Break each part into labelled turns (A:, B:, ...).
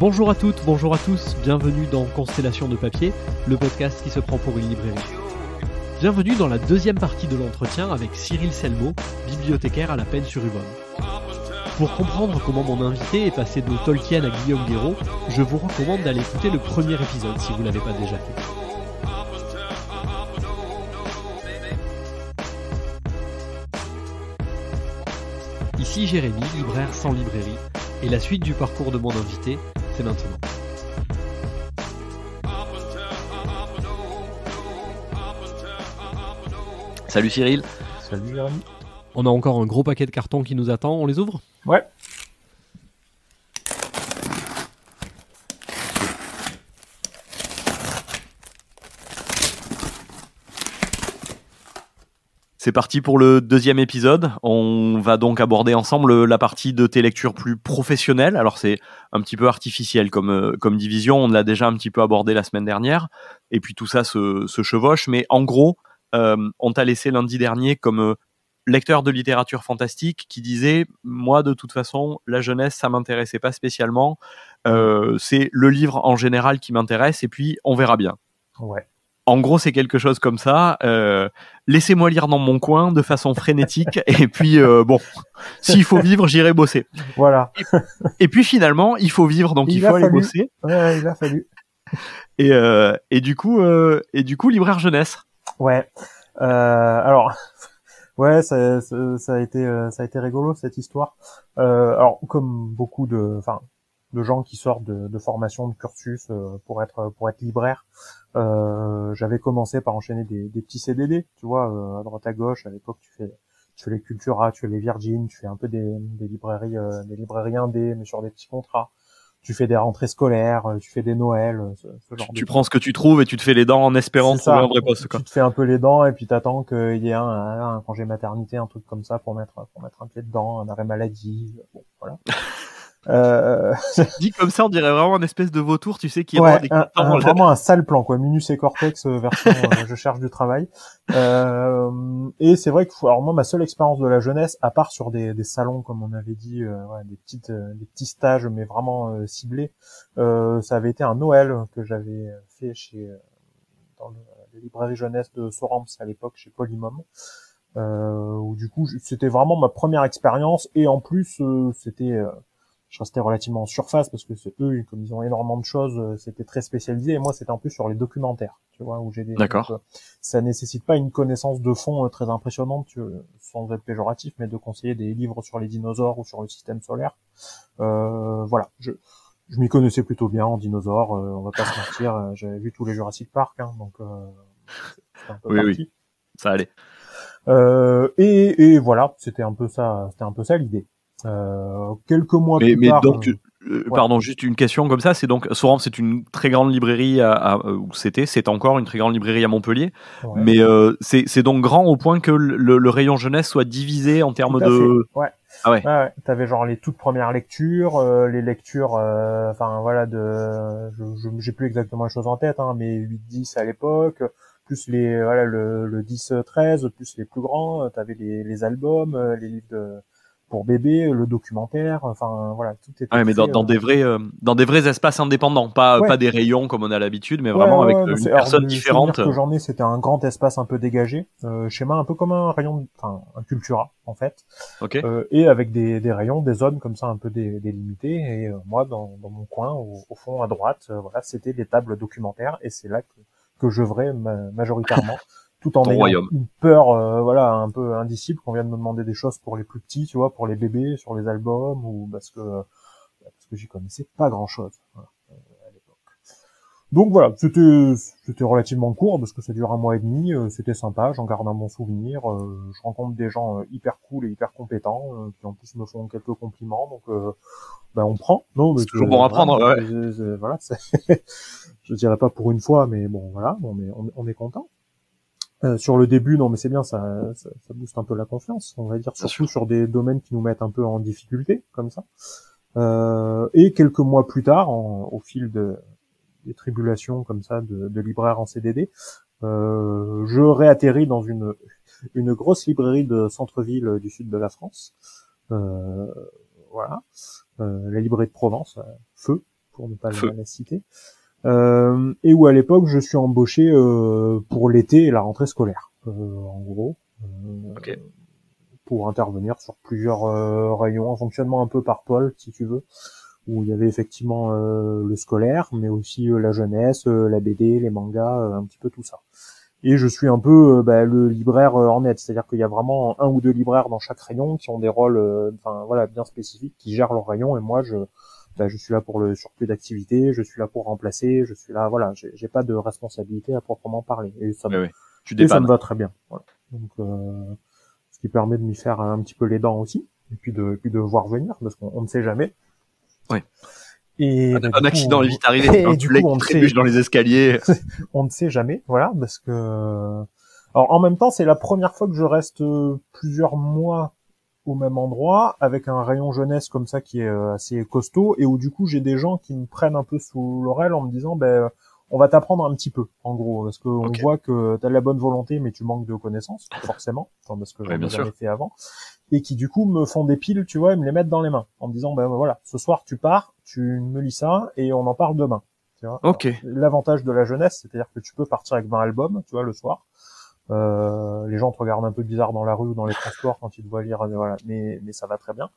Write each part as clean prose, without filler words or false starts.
A: Bonjour à toutes, bonjour à tous, bienvenue dans Constellation de papier, le podcast qui se prend pour une librairie. Bienvenue dans la deuxième partie de l'entretien avec Cyril Selmo, bibliothécaire à la Peine-sur-Yvonne. Pour comprendre comment mon invité est passé de Tolkien à Guillaume Guéraud, je vous recommande d'aller écouter le premier épisode si vous ne l'avez pas déjà fait. Ici Jérémy, libraire sans librairie, et la suite du parcours de mon invité, c'est maintenant. Salut Cyril.
B: Salut Jérémy.
A: On a encore un gros paquet de cartons qui nous attend, on les ouvre ?
B: Ouais.
C: C'est parti pour le deuxième épisode. On va donc aborder ensemble la partie de tes lectures plus professionnelles. Alors c'est un petit peu artificiel comme division, on l'a déjà un petit peu abordé la semaine dernière, et puis tout ça se chevauche, mais en gros, on t'a laissé lundi dernier comme lecteur de littérature fantastique qui disait « Moi, de toute façon, la jeunesse, ça m'intéressait pas spécialement. C'est le livre en général qui m'intéresse, et puis on verra bien. »
B: Ouais.
C: En gros, c'est quelque chose comme ça. Laissez-moi lire dans mon coin de façon frénétique. Et puis, bon, s'il faut vivre, j'irai bosser.
B: Voilà.
C: Et puis finalement, il faut vivre, donc il faut aller bosser.
B: Ouais, il a fallu.
C: Et du coup, libraire jeunesse.
B: Ouais. Alors, ouais, ça a été rigolo cette histoire. Alors, comme beaucoup de gens qui sortent de formation, de cursus pour être libraire. J'avais commencé par enchaîner des petits CDD, tu vois, à droite à gauche. À l'époque, tu fais les Cultura, tu fais les Virgin, tu fais un peu des librairies indé, mais sur des petits contrats. Tu fais des rentrées scolaires, tu fais des Noëls, ce genre de
C: Tu prends ce que tu trouves et tu te fais les dents en espérant trouver un vrai poste, quoi.
B: Tu te fais un peu les dents et puis t'attends qu'il y ait un congé maternité, un truc comme ça pour mettre un pied dedans, un arrêt maladie. Bon, voilà.
C: Dit comme ça, on dirait vraiment une espèce de vautour, tu sais, qui est
B: ouais, vraiment un sale plan, quoi. Minus et Cortex version je cherche du travail. Et c'est vrai que alors moi, ma seule expérience de la jeunesse, à part sur des salons, comme on avait dit, des petits stages, mais vraiment ciblés, ça avait été un Noël que j'avais fait dans la librairie jeunesse de Sorams à l'époque, chez Polymom. Où du coup, c'était vraiment ma première expérience, et en plus, je restais relativement en surface parce que c'est eux, comme ils ont énormément de choses, c'était très spécialisé, et moi c'était en plus sur les documentaires, tu vois, où j'ai
C: D'accord.
B: Donc, ça nécessite pas une connaissance de fond très impressionnante, sans être péjoratif, mais de conseiller des livres sur les dinosaures ou sur le système solaire. Voilà, je m'y connaissais plutôt bien en dinosaures, on va pas se mentir, j'avais vu tous les Jurassic Park, hein, donc c'était un peu parti.
C: Oui, ça allait.
B: Et voilà, c'était un peu ça l'idée. Quelques mois plus tard.
C: Donc, pardon, juste une question comme ça. C'est donc Sorams, c'est une très grande librairie c'est encore une très grande librairie à Montpellier. Ouais. Mais c'est donc grand au point que le rayon jeunesse soit divisé en termes de.
B: Ouais.
C: Ah ouais.
B: Ouais. T'avais genre les toutes premières lectures, les lectures, j'ai plus exactement les choses en tête, hein, mais 8-10 à l'époque. Plus le 10-13, plus les plus grands, t'avais les albums, les livres pour bébé, le documentaire, tout était.
C: Ouais, mais dans des vrais espaces indépendants, pas des rayons comme on a l'habitude, mais vraiment avec une personne différente.
B: Que j'en ai, c'était un grand espace un peu dégagé, schéma un peu comme un rayon, un Cultura en fait.
C: Okay.
B: Et avec des rayons, des zones comme ça un peu délimités. Et moi, dans mon coin, au fond à droite, c'était des tables documentaires, et c'est là que j'œuvrais majoritairement. Tout en ayant une peur, un peu indicible qu'on vient de me demander des choses pour les plus petits, tu vois, pour les bébés, sur les albums, ou parce que j'y connaissais pas grand chose, à l'époque. Donc voilà, c'était relativement court, parce que ça dure 1 mois et demi, c'était sympa, j'en garde un bon souvenir, je rencontre des gens hyper cool et hyper compétents, qui en plus me font quelques compliments, donc on prend. Non, mais
C: c'est toujours bon à prendre, ouais.
B: Voilà, je dirais pas pour une fois, mais bon, voilà, on est content. Sur le début, non, mais c'est bien, ça booste un peu la confiance, on va dire, surtout sur des domaines qui nous mettent un peu en difficulté, comme ça. Et quelques mois plus tard, au fil des tribulations comme ça de libraire en CDD, je réatterris dans une grosse librairie de centre-ville du sud de la France. Voilà, la librairie de Provence, Feu, pour ne pas la citer. Et où à l'époque je suis embauché pour l'été et la rentrée scolaire, en gros, pour intervenir sur plusieurs rayons, un fonctionnement un peu par pôle si tu veux, où il y avait effectivement le scolaire, mais aussi la jeunesse, la BD, les mangas, un petit peu tout ça. Et je suis un peu le libraire en net, c'est-à-dire qu'il y a vraiment un ou deux libraires dans chaque rayon qui ont des rôles bien spécifiques, qui gèrent leur rayon, et moi je suis là pour le surplus d'activité, je suis là pour remplacer, je suis là, voilà, j'ai pas de responsabilité à proprement parler, et ça me va très bien. Voilà. Donc ce qui permet de m'y faire un petit peu les dents aussi, et puis de voir venir, parce qu'on ne sait jamais.
C: Oui.
B: Et
C: un accident est vite arrivé,
B: et du coup on
C: trébuche dans les escaliers.
B: On ne sait jamais, voilà, parce que alors en même temps c'est la première fois que je reste plusieurs mois au même endroit avec un rayon jeunesse comme ça qui est assez costaud, et où du coup j'ai des gens qui me prennent un peu sous l'oreille en me disant on va t'apprendre un petit peu, en gros, parce qu'on voit que t'as de la bonne volonté mais tu manques de connaissances, forcément, parce que j'en ai jamais fait avant, et qui du coup me font des piles, tu vois, et me les mettent dans les mains en me disant voilà, ce soir tu pars, tu me lis ça et on en parle demain, tu vois.
C: Ok.
B: Alors, l'avantage de la jeunesse, c'est-à-dire que tu peux partir avec 20 albums, tu vois, le soir. Les gens te regardent un peu bizarre dans la rue ou dans les transports quand ils te voient lire, voilà, mais ça va très bien.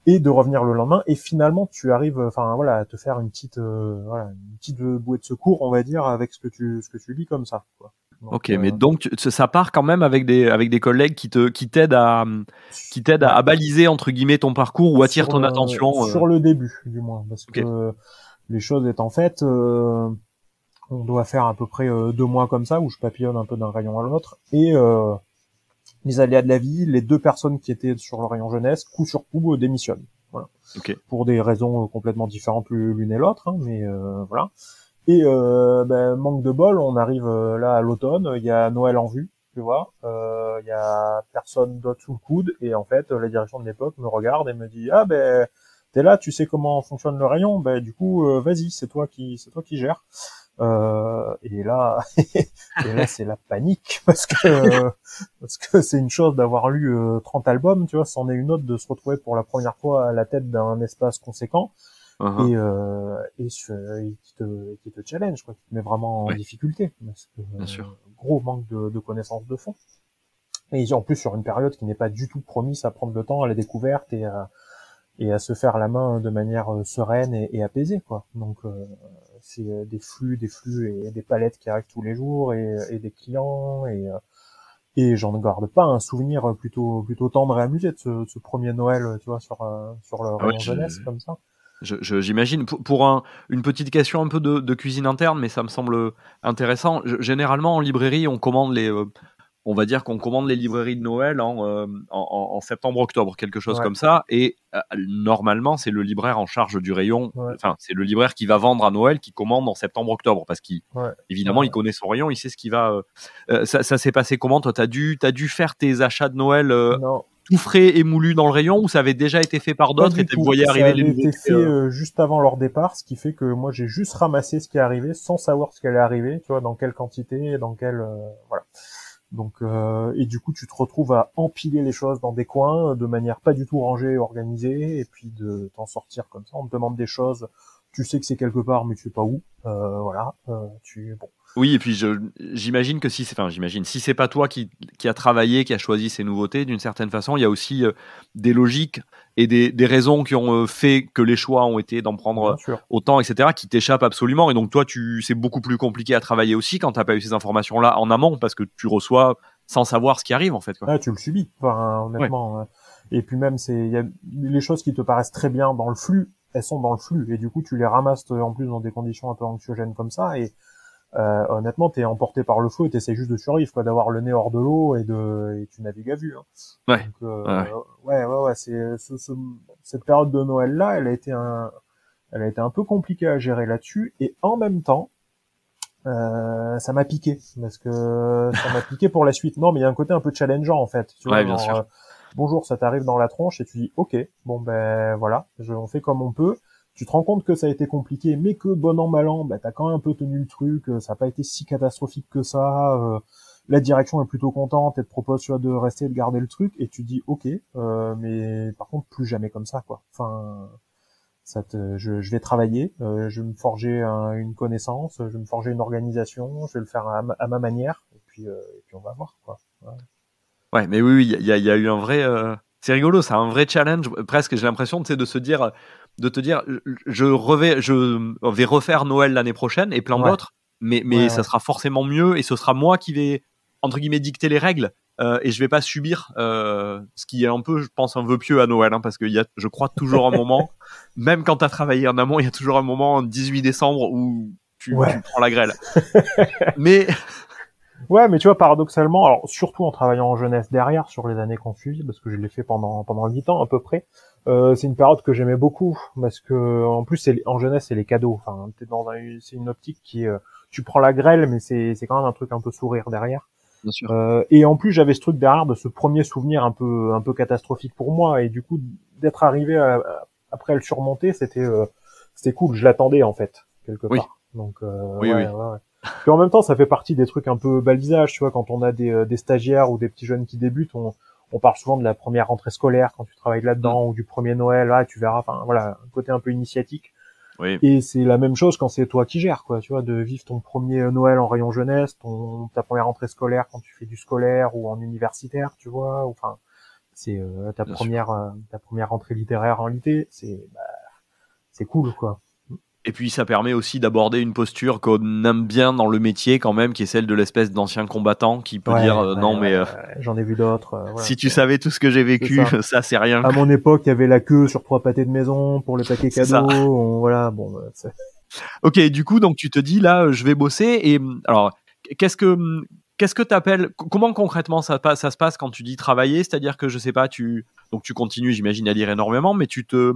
B: Et de revenir le lendemain, et finalement tu arrives, à te faire une petite bouée de secours, on va dire, avec ce que tu lis comme ça, quoi. Donc,
C: mais donc ça part quand même avec des collègues qui t'aident à baliser entre guillemets ton parcours ou attirent ton attention
B: sur le début du moins, parce que les choses étant faites, on doit faire à peu près 2 mois comme ça où je papillonne un peu d'un rayon à l'autre, et les aléas de la vie, les 2 personnes qui étaient sur le rayon jeunesse, coup sur coup, démissionnent. Voilà. Pour des raisons complètement différentes l'une et l'autre, hein, mais voilà. Et manque de bol, on arrive là à l'automne, il y a Noël en vue, tu vois, il y a personne d'autre sous le coude, et en fait la direction de l'époque me regarde et me dit t'es là, tu sais comment fonctionne le rayon, du coup vas-y, c'est toi qui gères. Et là c'est la panique, parce que c'est une chose d'avoir lu 30 albums, tu vois, c'en est une autre de se retrouver pour la première fois à la tête d'un espace conséquent. Et qui te challenge, quoi, qui te met vraiment en difficulté, parce que
C: bien sûr.
B: Gros manque de connaissances de fond, et en plus sur une période qui n'est pas du tout promise à prendre le temps à la découverte et à se faire la main de manière sereine et apaisée, quoi. Donc c'est des flux et des palettes qui arrivent tous les jours, et des clients, et j'en garde pas un souvenir plutôt tendre et amusé de ce premier Noël, tu vois, sur le rayon jeunesse comme ça.
C: J'imagine. Pour une petite question un peu de cuisine interne, mais ça me semble intéressant. Généralement, en librairie, on commande on va dire qu'on commande les librairies de Noël en septembre-octobre, quelque chose comme ça. Et normalement, c'est le libraire en charge du rayon. Enfin, c'est le libraire qui va vendre à Noël qui commande en septembre-octobre, parce qu'évidemment, il connaît son rayon, il sait ce qu'il va. Ça s'est passé comment, toi? T'as dû faire tes achats de Noël tout frais et moulu dans le rayon, ou ça avait déjà été fait par d'autres et tu voyais arriver les nouveautés?
B: Ça avait été fait juste avant leur départ, ce qui fait que moi j'ai juste ramassé ce qui est arrivé sans savoir ce qui allait arriver, tu vois, dans quelle quantité, dans quelle voilà. Donc et du coup tu te retrouves à empiler les choses dans des coins de manière pas du tout rangée et organisée, et puis de t'en sortir comme ça. On te demande des choses, tu sais que c'est quelque part mais tu sais pas où,
C: Oui, et puis j'imagine que si c'est pas toi qui a travaillé, qui a choisi ces nouveautés, d'une certaine façon, il y a aussi des logiques et des raisons qui ont fait que les choix ont été d'en prendre autant, etc., qui t'échappent absolument. Et donc toi, c'est beaucoup plus compliqué à travailler aussi quand t'as pas eu ces informations-là en amont, parce que tu reçois sans savoir ce qui arrive, en fait, quoi.
B: Ah, tu le subis, honnêtement. Et puis même, il y a les choses qui te paraissent très bien dans le flux, elles sont dans le flux, et du coup tu les ramasses en plus dans des conditions un peu anxiogènes comme ça, et honnêtement t'es emporté par le flot et t'essaies juste de survivre, quoi, d'avoir le nez hors de l'eau, et tu navigues à vue, hein. Donc, cette période de Noël là, elle a été un peu compliquée à gérer là-dessus, et en même temps ça m'a piqué, parce que ça m'a piqué pour la suite. Non, mais il y a un côté un peu challengeant, en fait, tu vois,
C: bien sûr.
B: Bonjour, ça t'arrive dans la tronche et tu dis ok, bon voilà, on fait comme on peut. Tu te rends compte que ça a été compliqué, mais que bon an mal an, t'as quand même un peu tenu le truc, ça n'a pas été si catastrophique que ça. La direction est plutôt contente et te propose, tu vois, de rester et de garder le truc, et tu dis ok, mais par contre plus jamais comme ça, quoi. Enfin, je vais travailler, je vais me forger une connaissance, je vais me forger une organisation, je vais le faire à ma manière, et puis on va voir, quoi.
C: Ouais, mais oui, il y a eu un vrai. C'est rigolo, c'est un vrai challenge. Presque, j'ai l'impression, de te dire, je vais refaire Noël l'année prochaine et plein d'autres, mais ça sera forcément mieux et ce sera moi qui vais entre guillemets dicter les règles. Et je vais pas subir ce qui est un peu, je pense, un vœu pieux à Noël, parce que je crois toujours un moment, même quand tu as travaillé en amont, il y a toujours un moment, 18 décembre, où tu prends la grêle. Mais
B: ouais, mais tu vois, paradoxalement, alors surtout en travaillant en jeunesse derrière sur les années qu'on suit, parce que je l'ai fait pendant 8 ans à peu près, c'est une période que j'aimais beaucoup, parce que en plus en jeunesse c'est les cadeaux. Enfin, c'est une optique qui tu prends la grêle, mais c'est quand même un truc un peu sourire derrière.
C: Bien sûr.
B: Et en plus j'avais ce truc derrière de ce premier souvenir un peu catastrophique pour moi, et du coup d'être arrivé après à le surmonter, c'était cool. Je l'attendais en fait quelque part. Donc
C: oui.
B: Puis en même temps, ça fait partie des trucs un peu balisage, tu vois, quand on a des stagiaires ou des petits jeunes qui débutent, on parle souvent de la première rentrée scolaire quand tu travailles là-dedans, ou du premier Noël, là, tu verras, enfin voilà, un côté un peu initiatique.
C: Oui.
B: Et c'est la même chose quand c'est toi qui gères, quoi, tu vois, de vivre ton premier Noël en rayon jeunesse, ta première rentrée scolaire quand tu fais du scolaire ou en universitaire, tu vois, enfin, c'est ta première rentrée littéraire en lycée, c'est cool, quoi.
C: Et puis ça permet aussi d'aborder une posture qu'on aime bien dans le métier quand même, qui est celle de l'espèce d'ancien combattant qui peut dire non mais
B: j'en ai vu d'autres. Voilà,
C: si tu savais tout ce que j'ai vécu, ça c'est rien.
B: À mon époque, il y avait la queue sur 3 pâtés de maison pour le paquet cadeau. Voilà, bon.
C: Ok, du coup, donc tu te dis là, je vais bosser. Et alors, qu'est-ce que t'appelles, comment concrètement ça se passe quand tu dis travailler? C'est-à-dire que je sais pas, tu continues, j'imagine, à lire énormément, mais tu te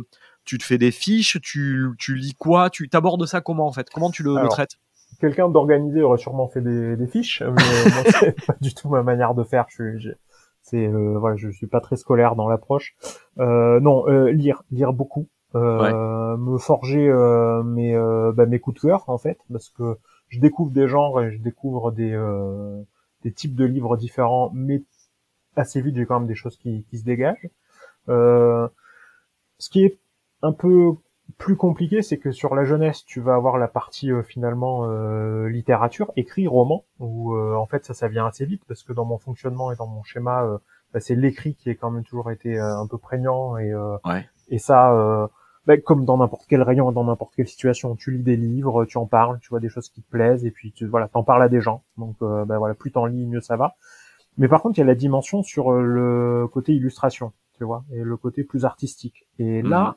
C: fais des fiches, tu lis quoi, tu t'abordes ça comment en fait? Comment tu le traites?
B: Quelqu'un d'organisé aurait sûrement fait des fiches, mais moi c'est pas du tout ma manière de faire. Je suis pas très scolaire dans l'approche. Lire beaucoup, me forger mes coups de cœur en fait, parce que je découvre des genres et je découvre des types de livres différents, mais assez vite j'ai quand même des choses qui se dégagent. Ce qui est un peu plus compliqué, c'est que sur la jeunesse, tu vas avoir la partie finalement littérature, écrit, roman, où en fait ça vient assez vite, parce que dans mon fonctionnement et dans mon schéma, c'est l'écrit qui est quand même toujours été un peu prégnant, et ça, comme dans n'importe quel rayon, dans n'importe quelle situation, tu lis des livres, tu en parles, tu vois des choses qui te plaisent, et puis t'en parles à des gens. Donc plus t'en lis, mieux ça va. Mais par contre, il y a la dimension sur le côté illustration, tu vois, et le côté plus artistique. Et là,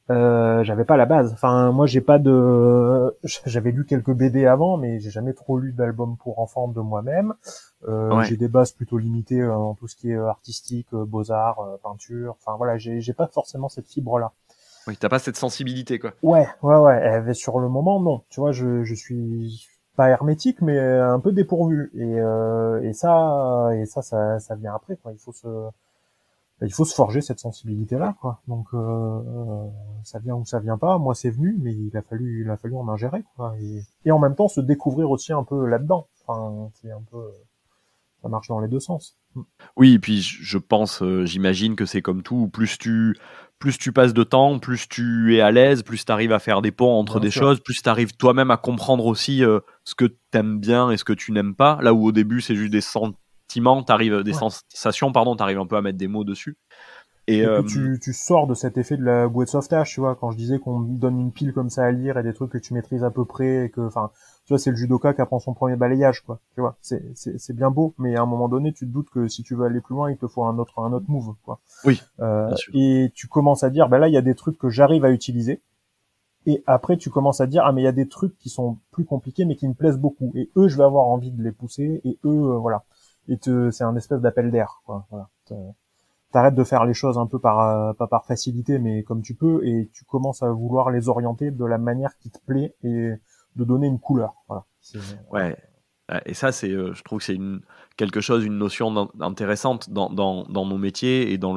B: j'avais pas la base. Enfin, moi, j'avais lu quelques BD avant, mais j'ai jamais trop lu d'albums pour enfants de moi-même. J'ai des bases plutôt limitées en tout ce qui est artistique, beaux-arts, peinture. Enfin, voilà, j'ai pas forcément cette fibre-là.
C: Oui, t'as pas cette sensibilité, quoi.
B: Ouais. Sur le moment, non. Tu vois, je suis pas hermétique, mais un peu dépourvu. Et ça vient après, quoi. Il faut se forger cette sensibilité-là, quoi. Donc ça vient ou ça vient pas. Moi, c'est venu, mais il a fallu en ingérer, quoi. Et en même temps, se découvrir aussi un peu là-dedans. Enfin, c'est un peu, ça marche dans les deux sens.
C: Oui, et puis je pense, j'imagine que c'est comme tout. Plus tu passes de temps, plus tu es à l'aise, plus tu arrives à faire des ponts entre des choses, plus tu arrives toi-même à comprendre aussi ce que t'aimes bien et ce que tu n'aimes pas. Là où au début, c'est juste des sentiments, sensations, t'arrives un peu à mettre des mots dessus. Et
B: tu sors de cet effet de la bouée de sauvetage, tu vois, quand je disais qu'on donne une pile comme ça à lire et des trucs que tu maîtrises à peu près, et que, enfin, tu vois, c'est le judoka qui apprend son premier balayage, quoi, tu vois, c'est bien beau, mais à un moment donné, tu te doutes que si tu veux aller plus loin, il te faut un autre move, quoi.
C: Oui. Bien sûr.
B: Et tu commences à dire, là, il y a des trucs que j'arrive à utiliser, et après, tu commences à dire, mais il y a des trucs qui sont plus compliqués, mais qui me plaisent beaucoup, et eux, je vais avoir envie de les pousser, et eux, voilà. Et c'est un espèce d'appel d'air, quoi, voilà. T'arrêtes de faire les choses un peu pas par facilité, mais comme tu peux, et tu commences à vouloir les orienter de la manière qui te plaît et de donner une couleur. Voilà.
C: Ouais. Et ça, je trouve que c'est une notion intéressante dans nos métiers et dans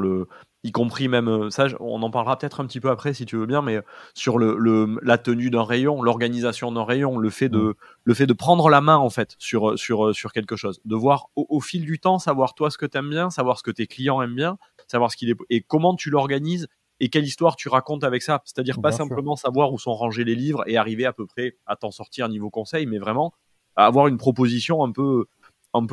C: y compris même ça, on en parlera peut-être un petit peu après si tu veux bien, mais sur la tenue d'un rayon, l'organisation d'un rayon, le fait de prendre la main en fait sur quelque chose, de voir au fil du temps, savoir toi ce que t'aimes bien, savoir ce que tes clients aiment bien, savoir ce qu'il est et comment tu l'organises et quelle histoire tu racontes avec ça. C'est-à-dire pas
B: Bien sûr.
C: simplement savoir où sont rangés les livres et arriver à peu près à t'en sortir niveau conseil, mais vraiment à avoir une proposition un peu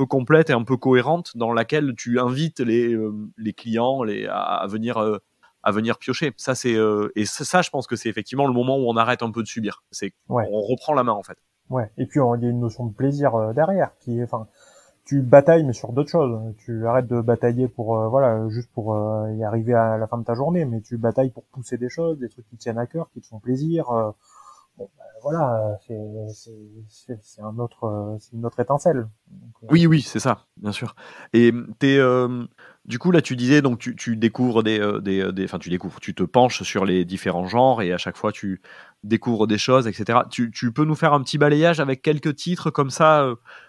C: complète et un peu cohérente dans laquelle tu invites les clients à venir piocher. Ça, et ça, je pense que c'est effectivement le moment où on arrête un peu de subir. On reprend la main, en fait.
B: Ouais. Et puis, il y a une notion de plaisir derrière qui est, enfin, tu batailles, mais sur d'autres choses. Tu arrêtes de batailler pour, juste pour y arriver à la fin de ta journée, mais tu batailles pour pousser des choses, des trucs qui tiennent à cœur, qui te font plaisir. Voilà, c'est une autre étincelle. Donc,
C: Oui, c'est ça, bien sûr. Et du coup, là, tu disais, donc tu découvres enfin, tu te penches sur les différents genres et à chaque fois, tu découvres des choses, etc. Tu peux nous faire un petit balayage avec quelques titres comme ça,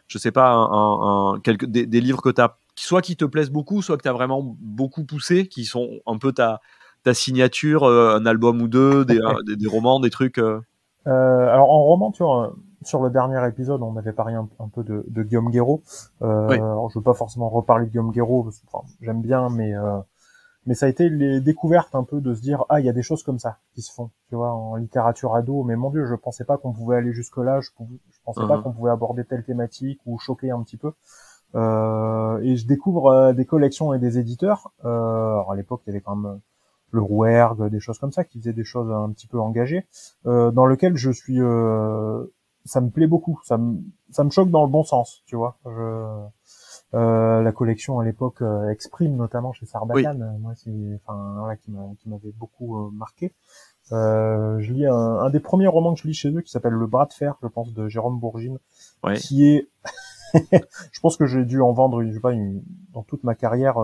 C: je sais pas, des livres soit qui te plaisent beaucoup, soit que tu as vraiment beaucoup poussé, qui sont un peu ta signature, un album ou deux, des romans, des trucs.
B: alors en roman, tu vois, sur le dernier épisode, on avait parlé un peu de Guillaume Guéraud.
C: Oui.
B: Alors je veux pas forcément reparler de Guillaume Guéraud, parce que, enfin, j'aime bien, mais ça a été les découvertes un peu de se dire, il y a des choses comme ça qui se font, tu vois, en littérature ado. Mais mon Dieu, je pensais pas qu'on pouvait aller jusque là. Je pensais pas qu'on pouvait aborder telle thématique ou choquer un petit peu. Et je découvre des collections et des éditeurs. Alors à l'époque, il y avait quand même le Rouergue, des choses comme ça, qui faisaient des choses un petit peu engagées, dans lequel je suis, ça me plaît beaucoup, ça me choque dans le bon sens, tu vois. La collection à l'époque Exprime, notamment chez Sarbacane, moi c'est, enfin voilà, qui m'avait beaucoup marqué. Je lis un des premiers romans que je lis chez eux qui s'appelle Le Bras de Fer, je pense, de Jérôme Bourgine, qui est je pense que j'ai dû en vendre, je sais pas, dans toute ma carrière,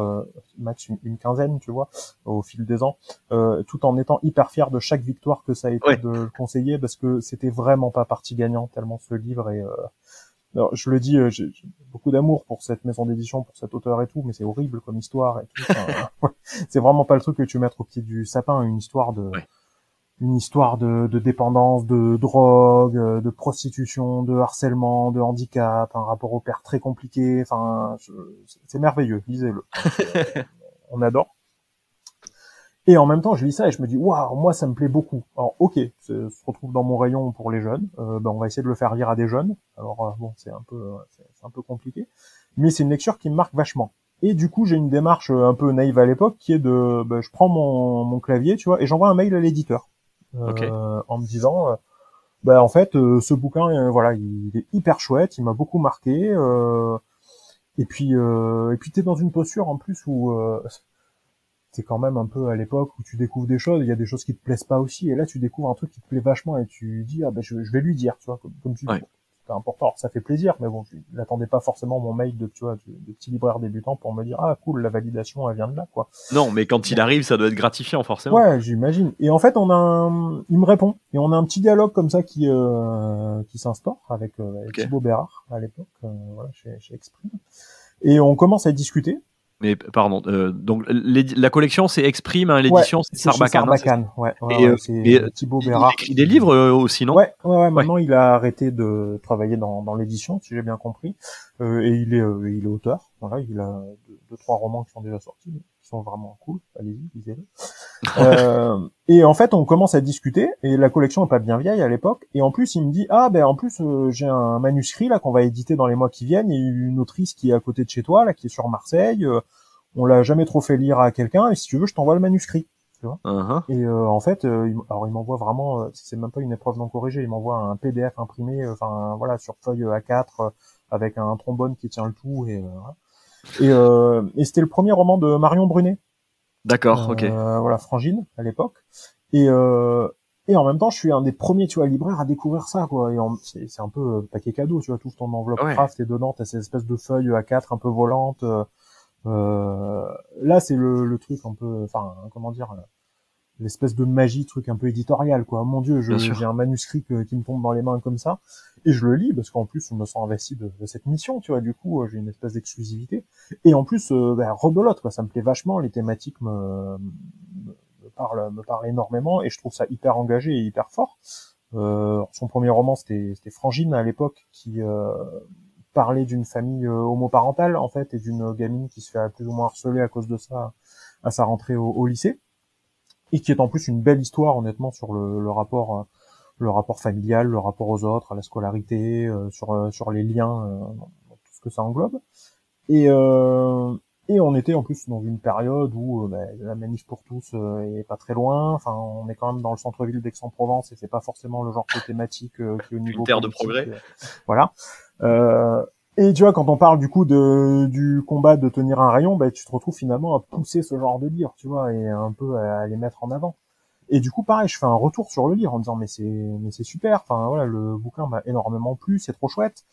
B: max une quinzaine, tu vois, au fil des ans, tout en étant hyper fier de chaque victoire que ça a été de le conseiller, parce que c'était vraiment pas partie gagnante, tellement ce livre est... Alors, je le dis, j'ai beaucoup d'amour pour cette maison d'édition, pour cet auteur et tout, mais c'est horrible comme histoire et tout. Enfin, c'est vraiment pas le truc que tu mets au pied du sapin, une histoire de dépendance, de drogue, de prostitution, de harcèlement, de handicap, un rapport au père très compliqué. Enfin, c'est merveilleux, lisez-le. On adore. Et en même temps, je lis ça et je me dis, waouh, moi, ça me plaît beaucoup. Alors, ok, ça se retrouve dans mon rayon pour les jeunes. On va essayer de le faire lire à des jeunes. Alors, bon, c'est un peu compliqué. Mais c'est une lecture qui me marque vachement. Et du coup, j'ai une démarche un peu naïve à l'époque qui est je prends mon clavier, tu vois, et j'envoie un mail à l'éditeur. En me disant, en fait, ce bouquin, voilà, il est hyper chouette, il m'a beaucoup marqué. Et puis t'es dans une posture en plus où c'est quand même un peu à l'époque où tu découvres des choses, il y a des choses qui te plaisent pas aussi, et là tu découvres un truc qui te plaît vachement et tu dis je vais lui dire, tu vois, comme tu dis. C'est important, alors ça fait plaisir, mais bon, je n'attendais pas forcément mon mail de petit libraire débutant pour me dire cool, la validation elle vient de là, quoi.
C: Non, mais quand il arrive, ça doit être gratifiant forcément.
B: Ouais, j'imagine. Et en fait, il me répond et on a un petit dialogue comme ça qui s'instaure avec Thibaut Bérard à l'époque, voilà, chez Exprime. Et on commence à discuter.
C: Mais pardon, donc la collection c'est Exprime, hein, l'édition c'est Sarbacane.
B: Sarbacane, c'est Thibaut Bérard.
C: Il écrit des livres aussi, non?
B: Ouais. Maintenant il a arrêté de travailler dans l'édition, si j'ai bien compris, et il est auteur. Voilà, il a deux, trois romans qui sont déjà sortis, qui sont vraiment cool. Allez-y, lisez-le. Et en fait, on commence à discuter, et la collection est pas bien vieille à l'époque. Et en plus, il me dit en plus j'ai un manuscrit là qu'on va éditer dans les mois qui viennent. Il y a une autrice qui est à côté de chez toi là, qui est sur Marseille. On l'a jamais trop fait lire à quelqu'un, et si tu veux, je t'envoie le manuscrit. Tu vois. Et en fait, il m'envoie vraiment, c'est même pas une épreuve non corrigée, il m'envoie un PDF imprimé, enfin voilà, sur feuille A4 avec un trombone qui tient le tout, et c'était le premier roman de Marion Brunet.
C: D'accord, ok.
B: Voilà, Frangine à l'époque, et en même temps, je suis un des premiers, tu vois, libraires à découvrir ça, quoi. Et c'est un peu paquet cadeau, tu vois, tout ton enveloppe craft et dedans t'as ces espèces de feuilles A4 un peu volantes. Là, c'est le truc un peu, enfin, comment dire, l'espèce de magie, truc un peu éditorial, quoi. Mon Dieu, j'ai un manuscrit qui me tombe dans les mains comme ça, et je le lis parce qu'en plus, je me sens investi de cette mission, tu vois. Du coup, j'ai une espèce d'exclusivité, et en plus, rebelote, quoi. Ça me plaît vachement, les thématiques me parlent énormément, et je trouve ça hyper engagé et hyper fort. Son premier roman, c'était Frangine à l'époque, qui parlait d'une famille homoparentale en fait, et d'une gamine qui se fait plus ou moins harceler à cause de ça à sa rentrée au lycée. et qui est en plus une belle histoire, honnêtement, sur le rapport familial, le rapport aux autres, à la scolarité, sur les liens, dans tout ce que ça englobe. Et on était en plus dans une période où la manif pour tous est pas très loin. Enfin, on est quand même dans le centre-ville d'Aix-en-Provence et c'est pas forcément le genre de thématique qui est au niveau
C: une terre de
B: politique,
C: progrès.
B: Voilà. Et tu vois, quand on parle du coup du combat de tenir un rayon, tu te retrouves finalement à pousser ce genre de livres, tu vois, et un peu à les mettre en avant. Et du coup, pareil, je fais un retour sur le livre en disant mais c'est super. Enfin voilà, le bouquin m'a énormément plu, c'est trop chouette.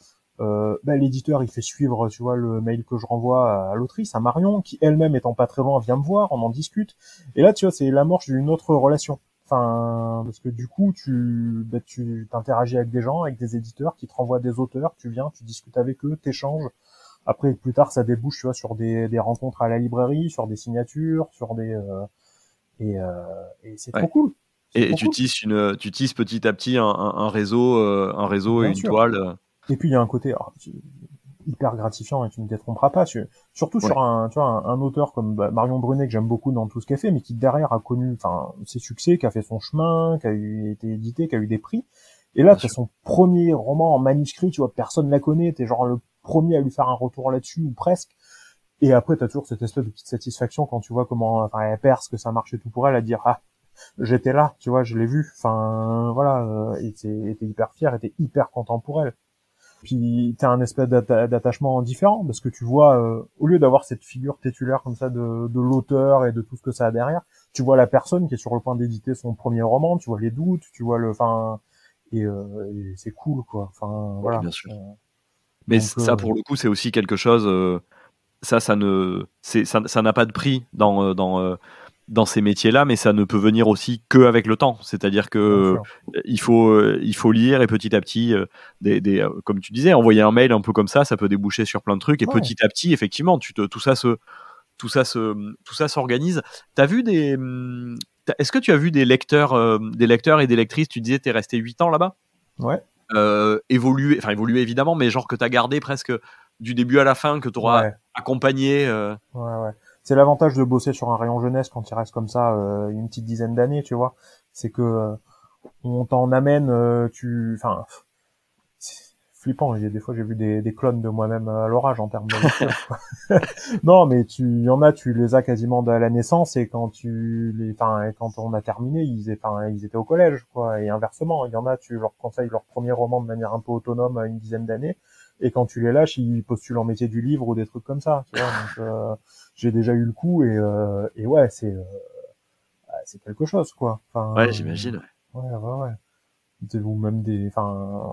B: L'éditeur il fait suivre, tu vois, le mail que je renvoie à l'autrice, à Marion, qui elle-même étant pas très loin vient me voir, on en discute. Et là, tu vois, c'est l'amorce d'une autre relation. Enfin, parce que du coup, tu t'interagis avec des gens, avec des éditeurs qui te renvoient des auteurs, tu viens, tu discutes avec eux, t'échanges. Après, plus tard, ça débouche, tu vois, sur des rencontres à la librairie, sur des signatures, sur des et c'est trop cool.
C: Et tu tisses petit à petit un réseau et
B: Bien
C: une
B: sûr.
C: toile.
B: Et puis il y a un côté hyper gratifiant et tu ne détromperas pas. Surtout sur un auteur comme Marion Brunet que j'aime beaucoup dans tout ce qu'elle fait, mais qui derrière a connu ses succès, qui a fait son chemin, qui a été édité, qui a eu des prix. Et là, t'as son premier roman en manuscrit, tu vois, personne la connaît, t'es genre le premier à lui faire un retour là-dessus ou presque. Et après, t'as toujours cette espèce de petite satisfaction quand tu vois comment elle perce, que ça marchait tout pour elle, à dire j'étais là, tu vois, je l'ai vu. Enfin voilà, et t'es hyper fier, et t'es hyper content pour elle. Puis t'as un espèce d'attachement différent parce que tu vois, au lieu d'avoir cette figure titulaire comme ça de l'auteur et de tout ce que ça a derrière, tu vois la personne qui est sur le point d'éditer son premier roman, tu vois les doutes, tu vois et c'est cool quoi. Enfin voilà.
C: Bien sûr. Mais donc, ça pour le coup c'est aussi quelque chose. Ça n'a pas de prix dans ces métiers-là, mais ça ne peut venir aussi que avec le temps. C'est-à-dire que il faut lire et petit à petit, comme tu disais, envoyer un mail un peu comme ça peut déboucher sur plein de trucs et petit à petit, effectivement, tout ça s'organise. Est-ce que tu as vu des lecteurs et des lectrices? Tu disais, t'es resté 8 ans là-bas.
B: Ouais.
C: Évoluer évidemment, mais genre que t'as gardé presque du début à la fin, que t'auras accompagné.
B: Ouais. C'est l'avantage de bosser sur un rayon jeunesse quand il reste comme ça une petite dizaine d'années, tu vois. C'est que on t'en amène, c'est flippant. Des fois, j'ai vu des clones de moi-même à l'orage en termes de lecture. Non, mais tu les as quasiment à la naissance et quand quand on a terminé, ils étaient au collège, quoi. Et inversement, il y en a, tu leur conseilles leur premier roman de manière un peu autonome à une dizaine d'années. Et quand tu les lâches, ils postulent en métier du livre ou des trucs comme ça, tu vois. Donc, j'ai déjà eu le coup et ouais, c'est quelque chose, quoi.
C: Ouais, j'imagine.
B: Ouais. Ou même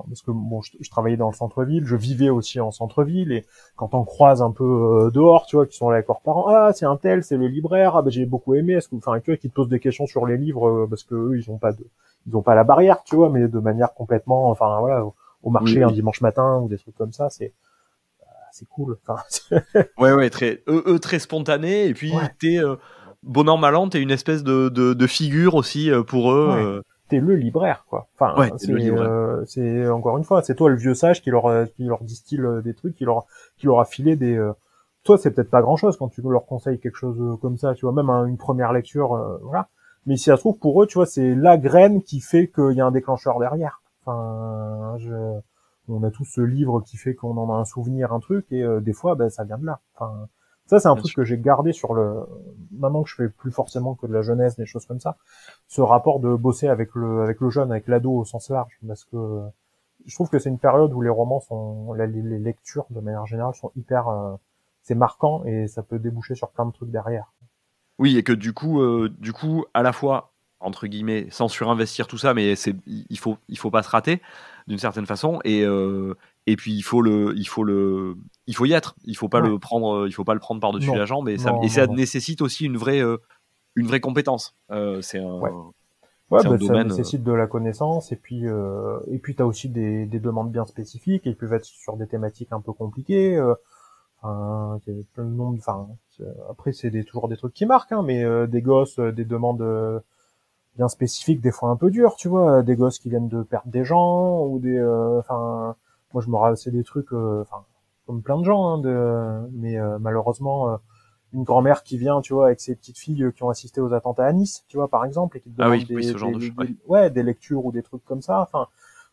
B: parce que bon, je travaillais dans le centre-ville, je vivais aussi en centre-ville et quand on croise un peu dehors, tu vois, qui sont là avec leurs parents, c'est un tel, c'est le libraire, j'ai beaucoup aimé, est-ce que, tu vois, qui te posent des questions sur les livres parce que eux, ils ont pas la barrière, tu vois, mais de manière complètement, voilà, au marché un dimanche matin ou des trucs comme ça, c'est cool.
C: Ouais, très spontané et puis t'es bon an mal an, t'es une espèce de figure aussi pour eux.
B: T'es le libraire, quoi. C'est encore une fois, c'est toi le vieux sage qui leur distille des trucs, qui leur a filé des. Toi, c'est peut-être pas grand-chose quand tu leur conseilles quelque chose comme ça, tu vois, même une première lecture, voilà. Mais si ça se trouve pour eux, tu vois, c'est la graine qui fait qu'il y a un déclencheur derrière. On a tous ce livre qui fait qu'on en a un souvenir, un truc, et des fois, ça vient de là. Ça, c'est un truc que j'ai gardé maintenant que je fais plus forcément que de la jeunesse, des choses comme ça. Ce rapport de bosser avec le jeune, avec l'ado au sens large, parce que je trouve que c'est une période où les romans les lectures de manière générale sont hyper, c'est marquant et ça peut déboucher sur plein de trucs derrière.
C: Oui, et que du coup, à la fois entre guillemets, sans surinvestir tout ça, mais il faut pas se rater d'une certaine façon, et puis il faut y être. Il faut pas le prendre par-dessus la jambe, et ça nécessite aussi une vraie compétence. C'est un
B: ça
C: domaine,
B: nécessite de la connaissance, et puis t'as aussi des demandes bien spécifiques, et ils peuvent être sur des thématiques un peu compliquées. Après c'est toujours des trucs qui marquent, mais des gosses, des demandes bien spécifiques, des fois un peu dures, tu vois, des gosses qui viennent de perdre des gens, ou moi je me rappelle, c'est des trucs, comme plein de gens, mais malheureusement, une grand-mère qui vient, tu vois, avec ses petites filles qui ont assisté aux attentats à Nice, tu vois, par exemple, et qui te demandent
C: ce genre de choses.
B: des lectures ou des trucs comme ça, enfin,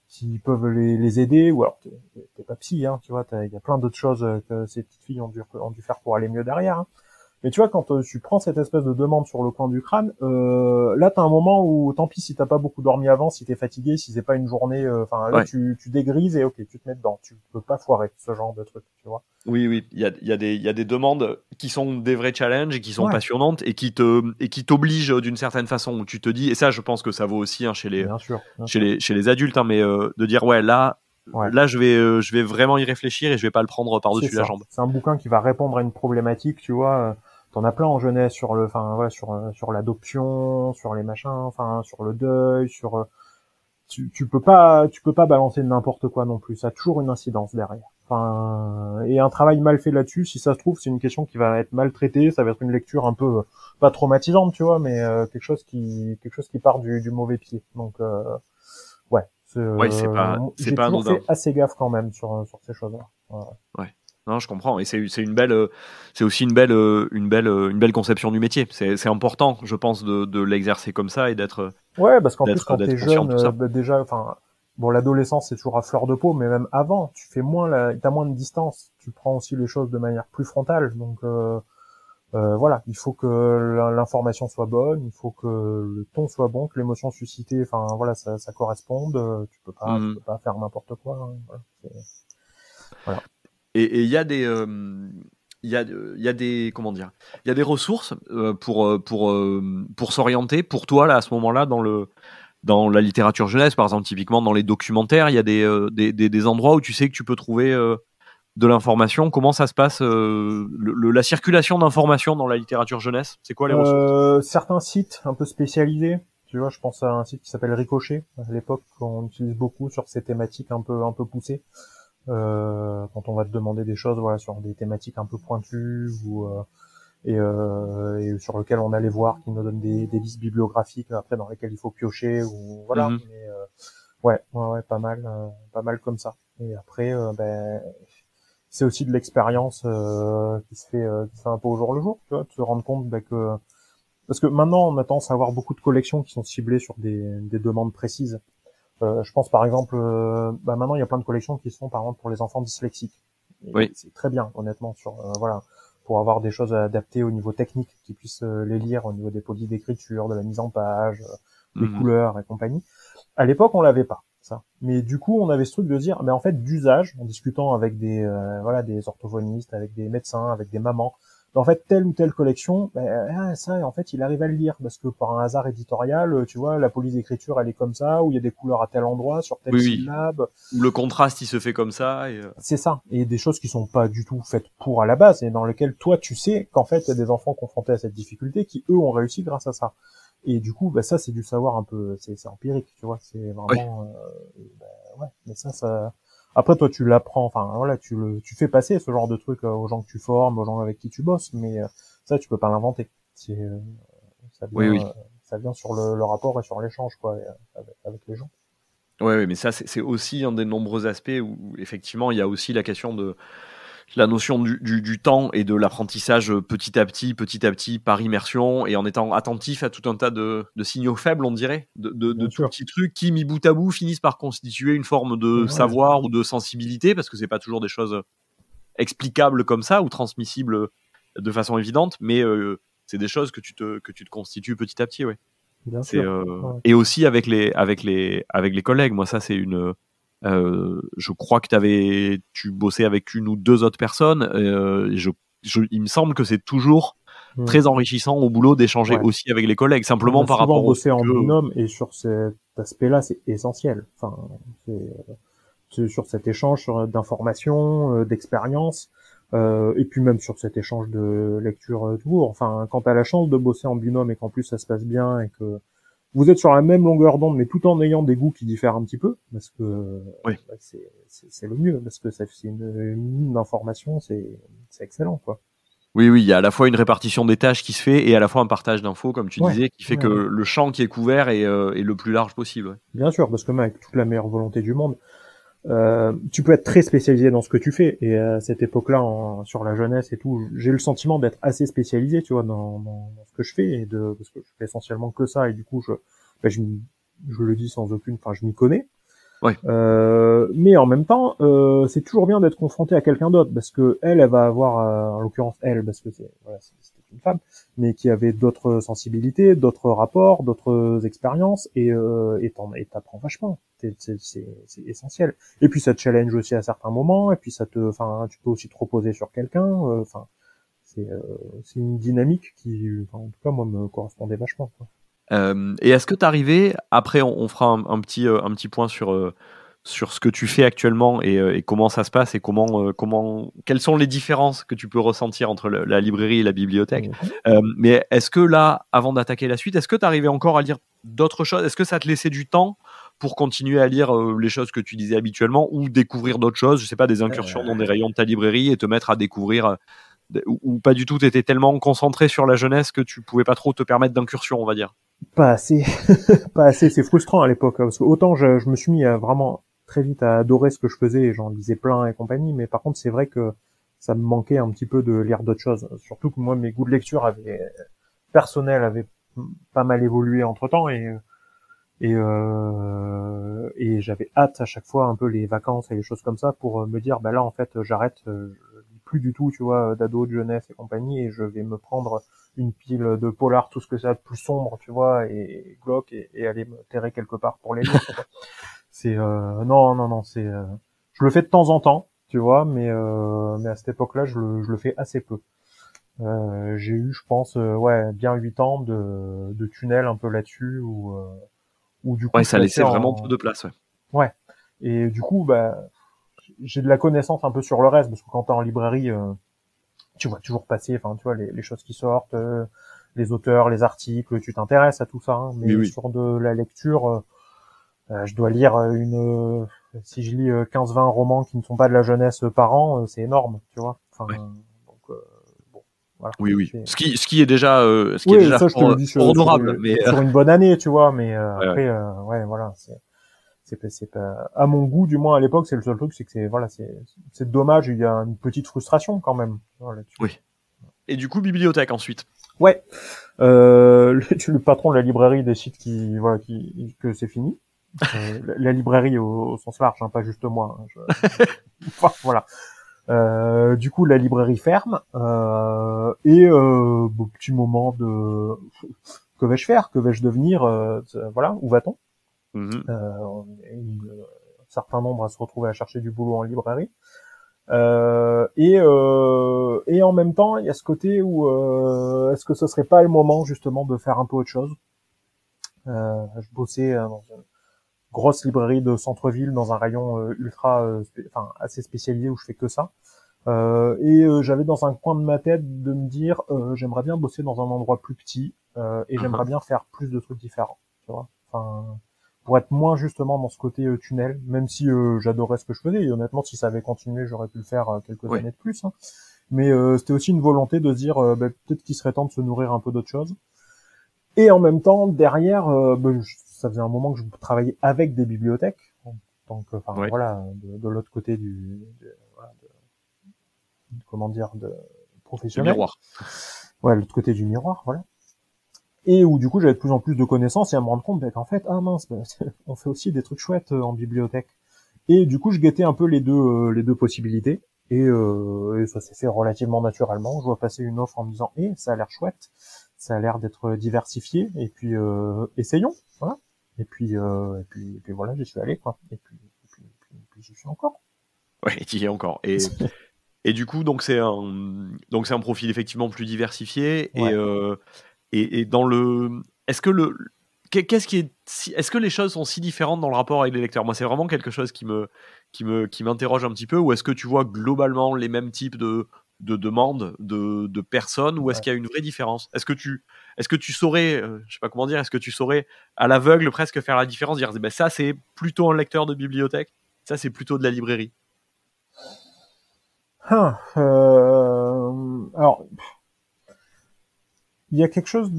B: qui peuvent les aider, ou alors t'es pas psy, hein, tu vois, il y a plein d'autres choses que ces petites filles ont dû faire pour aller mieux derrière, hein. Mais tu vois, quand tu prends cette espèce de demande sur le coin du crâne, là, t'as un moment où, tant pis si t'as pas beaucoup dormi avant, si t'es fatigué, si c'est pas une journée, enfin, là, tu dégrises et ok, tu te mets dedans. Tu peux pas foirer ce genre de truc, tu vois.
C: Oui, il y a des demandes qui sont des vrais challenges et qui sont passionnantes et qui t'obligent d'une certaine façon, où tu te dis, et ça, je pense que ça vaut aussi, hein, chez les adultes, hein, mais de dire, là, je vais vraiment y réfléchir et je vais pas le prendre par-dessus la jambe.
B: C'est un bouquin qui va répondre à une problématique, tu vois. T'en as plein en jeunesse sur sur l'adoption, sur les machins, enfin, sur le deuil, tu peux pas balancer n'importe quoi non plus. Ça a toujours une incidence derrière. Enfin, et un travail mal fait là-dessus, si ça se trouve, c'est une question qui va être mal traitée. Ça va être une lecture un peu pas traumatisante, tu vois, mais quelque chose qui part du mauvais pied. Donc,
C: c'est pas
B: toujours fait assez gaffe quand même sur ces choses-là.
C: Ouais. Non, je comprends. Et c'est aussi une belle conception du métier. C'est important, je pense, de l'exercer comme ça et d'être.
B: Ouais, parce qu'en plus, quand t'es jeune, déjà, enfin, bon, l'adolescence, c'est toujours à fleur de peau, mais même avant, t'as moins de distance. Tu prends aussi les choses de manière plus frontale. Donc, voilà, il faut que l'information soit bonne, il faut que le ton soit bon, que l'émotion suscitée, enfin, voilà, ça corresponde. Tu peux pas faire n'importe quoi. Hein,
C: voilà. Et il y a des il y a des ressources pour s'orienter pour toi là à ce moment-là dans la littérature jeunesse, par exemple, typiquement dans les documentaires, il y a des endroits où tu sais que tu peux trouver de l'information. Comment ça se passe, la circulation d'informations dans la littérature jeunesse? C'est quoi les ressources?
B: Certains sites un peu spécialisés. Tu vois, je pense à un site qui s'appelle Ricochet. À l'époque, on utilise beaucoup sur ces thématiques un peu poussées. Quand on va te demander des choses, voilà, sur des thématiques un peu pointues et sur lesquelles on allait voir, qui nous donnent des listes bibliographiques après dans lesquelles il faut piocher ou voilà. Mais ouais, pas mal comme ça. Et après, c'est aussi de l'expérience qui se fait un peu au jour le jour, tu vois, de se rendre compte que parce que maintenant on a tendance à avoir beaucoup de collections qui sont ciblées sur des demandes précises. Je pense par exemple, maintenant il y a plein de collections qui sont par exemple pour les enfants dyslexiques. Et c'est très bien, honnêtement, pour avoir des choses adaptées au niveau technique, qui puissent les lire au niveau des polices d'écriture, de la mise en page, des couleurs et compagnie. À l'époque, on l'avait pas, ça. Mais du coup, on avait ce truc de dire, mais en fait, d'usage, en discutant avec des orthophonistes, avec des médecins, avec des mamans, en fait, telle ou telle collection, ça, en fait, il arrive à le lire, parce que par un hasard éditorial, tu vois, la police d'écriture, elle est comme ça, où il y a des couleurs à tel endroit, sur telle syllabe.
C: Ou le contraste, il se fait comme ça.
B: C'est ça. Et des choses qui sont pas du tout faites pour à la base, et dans lesquelles toi, tu sais qu'en fait, il y a des enfants confrontés à cette difficulté qui, eux, ont réussi grâce à ça. Et du coup, ça, c'est du savoir un peu, c'est empirique, tu vois, c'est vraiment, mais ça, après, toi, tu l'apprends, enfin, voilà, tu fais passer ce genre de truc aux gens que tu formes, aux gens avec qui tu bosses, mais ça, tu peux pas l'inventer. Ça vient sur le rapport et sur l'échange, quoi, avec les gens.
C: Oui, mais ça, c'est aussi un des nombreux aspects où, effectivement, il y a aussi la question de la notion du temps et de l'apprentissage petit à petit, par immersion, et en étant attentif à tout un tas de signaux faibles, on dirait, de tout petits trucs qui, mis bout à bout, finissent par constituer une forme de savoir ou de sensibilité, parce que c'est pas toujours des choses explicables comme ça ou transmissibles de façon évidente, mais c'est des choses que tu te constitues petit à petit, ouais.
B: Bien sûr.
C: Et aussi avec les collègues. Moi, ça, c'est une. Je crois que tu bossais avec une ou deux autres personnes. Il me semble que c'est toujours très enrichissant au boulot d'échanger aussi avec les collègues, simplement par rapport au
B: bosser en binôme, et sur cet aspect-là, c'est essentiel. Enfin, c'est sur cet échange d'informations, d'expériences, et puis même sur cet échange de lecture toujours. Enfin, quand t'as la chance de bosser en binôme et qu'en plus ça se passe bien et que vous êtes sur la même longueur d'onde, mais tout en ayant des goûts qui diffèrent un petit peu, parce que c'est le mieux, parce que c'est une mine d'informations, c'est excellent, quoi.
C: Oui, il y a à la fois une répartition des tâches qui se fait et à la fois un partage d'infos, comme tu disais, qui fait que le champ qui est couvert est le plus large possible.
B: Bien sûr, parce que même avec toute la meilleure volonté du monde, tu peux être très spécialisé dans ce que tu fais. Et à cette époque-là, sur la jeunesse et tout, j'ai eu le sentiment d'être assez spécialisé, tu vois, dans ce que je fais, parce que je fais essentiellement que ça. Et du coup, je le dis sans aucune, enfin, je m'y connais.
C: Ouais.
B: Mais en même temps, c'est toujours bien d'être confronté à quelqu'un d'autre, parce que elle va avoir, en l'occurrence elle, parce que c'était une femme, mais qui avait d'autres sensibilités, d'autres rapports, d'autres expériences, et t'apprends vachement. C'est essentiel. Et puis ça te challenge aussi à certains moments, et puis tu peux aussi te reposer sur quelqu'un. Enfin, c'est une dynamique qui, en tout cas, moi, me correspondait vachement, quoi.
C: Et est-ce que tu arrivais, après on fera un petit point sur ce que tu fais actuellement et comment ça se passe et quelles sont les différences que tu peux ressentir entre la librairie et la bibliothèque. Mais est-ce que là, avant d'attaquer la suite, est-ce que tu arrivais encore à lire d'autres choses? Est-ce que ça te laissait du temps pour continuer à lire les choses que tu lisais habituellement ou découvrir d'autres choses, je sais pas, des incursions dans des rayons de ta librairie et te mettre à découvrir ou pas du tout, tu étais tellement concentré sur la jeunesse que tu pouvais pas trop te permettre d'incursion, on va dire?
B: Pas assez. Pas assez, c'est frustrant à l'époque, parce que autant je me suis mis à vraiment très vite à adorer ce que je faisais, et j'en lisais plein et compagnie, mais par contre c'est vrai que ça me manquait un petit peu de lire d'autres choses. Surtout que moi mes goûts de lecture personnels avaient pas mal évolué entre temps, et j'avais hâte à chaque fois un peu les vacances et les choses comme ça pour me dire bah là en fait j'arrête, je lis plus du tout, tu vois, d'ado, de jeunesse et compagnie, et je vais me prendre une pile de polar, tout ce que ça a de plus sombre, tu vois, et glauque, et aller me terrer quelque part pour les lire, quoi. C'est non, c'est je le fais de temps en temps, tu vois, mais à cette époque-là je le fais assez peu. J'ai eu, je pense, ouais, bien 8 ans de tunnel un peu là-dessus, où du coup
C: Ouais,
B: je
C: ça laissait
B: passais
C: vraiment peu de place, ouais.
B: Ouais. Et du coup, bah, j'ai de la connaissance un peu sur le reste, parce que quand t'es en librairie, tu vois toujours passer, enfin, tu vois, les choses qui sortent, les auteurs, les articles, tu t'intéresses à tout ça, hein, mais
C: Oui.
B: sur de la lecture, je dois lire si je lis 15-20 romans qui ne sont pas de la jeunesse par an, c'est énorme, tu vois. Enfin,
C: Ouais.
B: donc, bon, voilà.
C: Oui.
B: C'est...
C: Ce qui est déjà,
B: ça, je te le dis
C: honorable, mais
B: sur une bonne année, tu vois, mais
C: ouais.
B: après, ouais, voilà, c'est pas, à mon goût, du moins à l'époque, c'est le seul truc, c'est que c'est dommage, il y a une petite frustration quand même, là-dessus.
C: Oui. Et du coup, bibliothèque ensuite.
B: Ouais. Le patron de la librairie décide que c'est fini. La librairie au sens large, hein, pas juste moi. Enfin, voilà. Du coup, la librairie ferme, petit moment de que vais-je faire, que vais-je devenir, voilà, où va-t-on? Un certain nombre à se retrouver à chercher du boulot en librairie. Et en même temps, il y a ce côté où est-ce que ce serait pas le moment justement de faire un peu autre chose. Je bossais dans une grosse librairie de centre-ville dans un rayon assez spécialisé où je fais que ça. J'avais dans un coin de ma tête de me dire j'aimerais bien bosser dans un endroit plus petit, et j'aimerais bien faire plus de trucs différents, tu vois. Enfin, pour être moins justement dans ce côté tunnel, même si j'adorais ce que je faisais, et honnêtement si ça avait continué j'aurais pu le faire quelques années de plus, hein. Mais c'était aussi une volonté de se dire peut-être qu'il serait temps de se nourrir un peu d'autres choses. Et en même temps derrière, ça faisait un moment que je travaillais avec des bibliothèques, donc voilà, de l'autre côté de professionnel.
C: Du miroir.
B: Ouais, l'autre côté du miroir, voilà. Et où du coup j'avais de plus en plus de connaissances et à me rendre compte qu'en fait, ah mince, on fait aussi des trucs chouettes en bibliothèque. Et du coup je guettais un peu les deux possibilités, et ça s'est fait relativement naturellement. Je vois passer une offre en me disant ça a l'air chouette, ça a l'air d'être diversifié, et puis essayons, voilà. Et puis voilà, j'y suis allé, quoi. Et puis j'y suis encore.
C: Ouais, tu y es encore. Et du coup, donc c'est un profil effectivement plus diversifié. Ouais. Et dans le, est-ce que les choses sont si différentes dans le rapport avec les lecteurs? Moi, c'est vraiment quelque chose qui m'interroge un petit peu. Ou est-ce que tu vois globalement les mêmes types de demandes de personnes, ou est-ce qu'il y a une vraie différence? Est-ce que tu saurais, je sais pas comment dire, est-ce que tu saurais à l'aveugle presque faire la différence, dire ça c'est plutôt un lecteur de bibliothèque, ça c'est plutôt de la librairie?
B: Alors, il y a quelque chose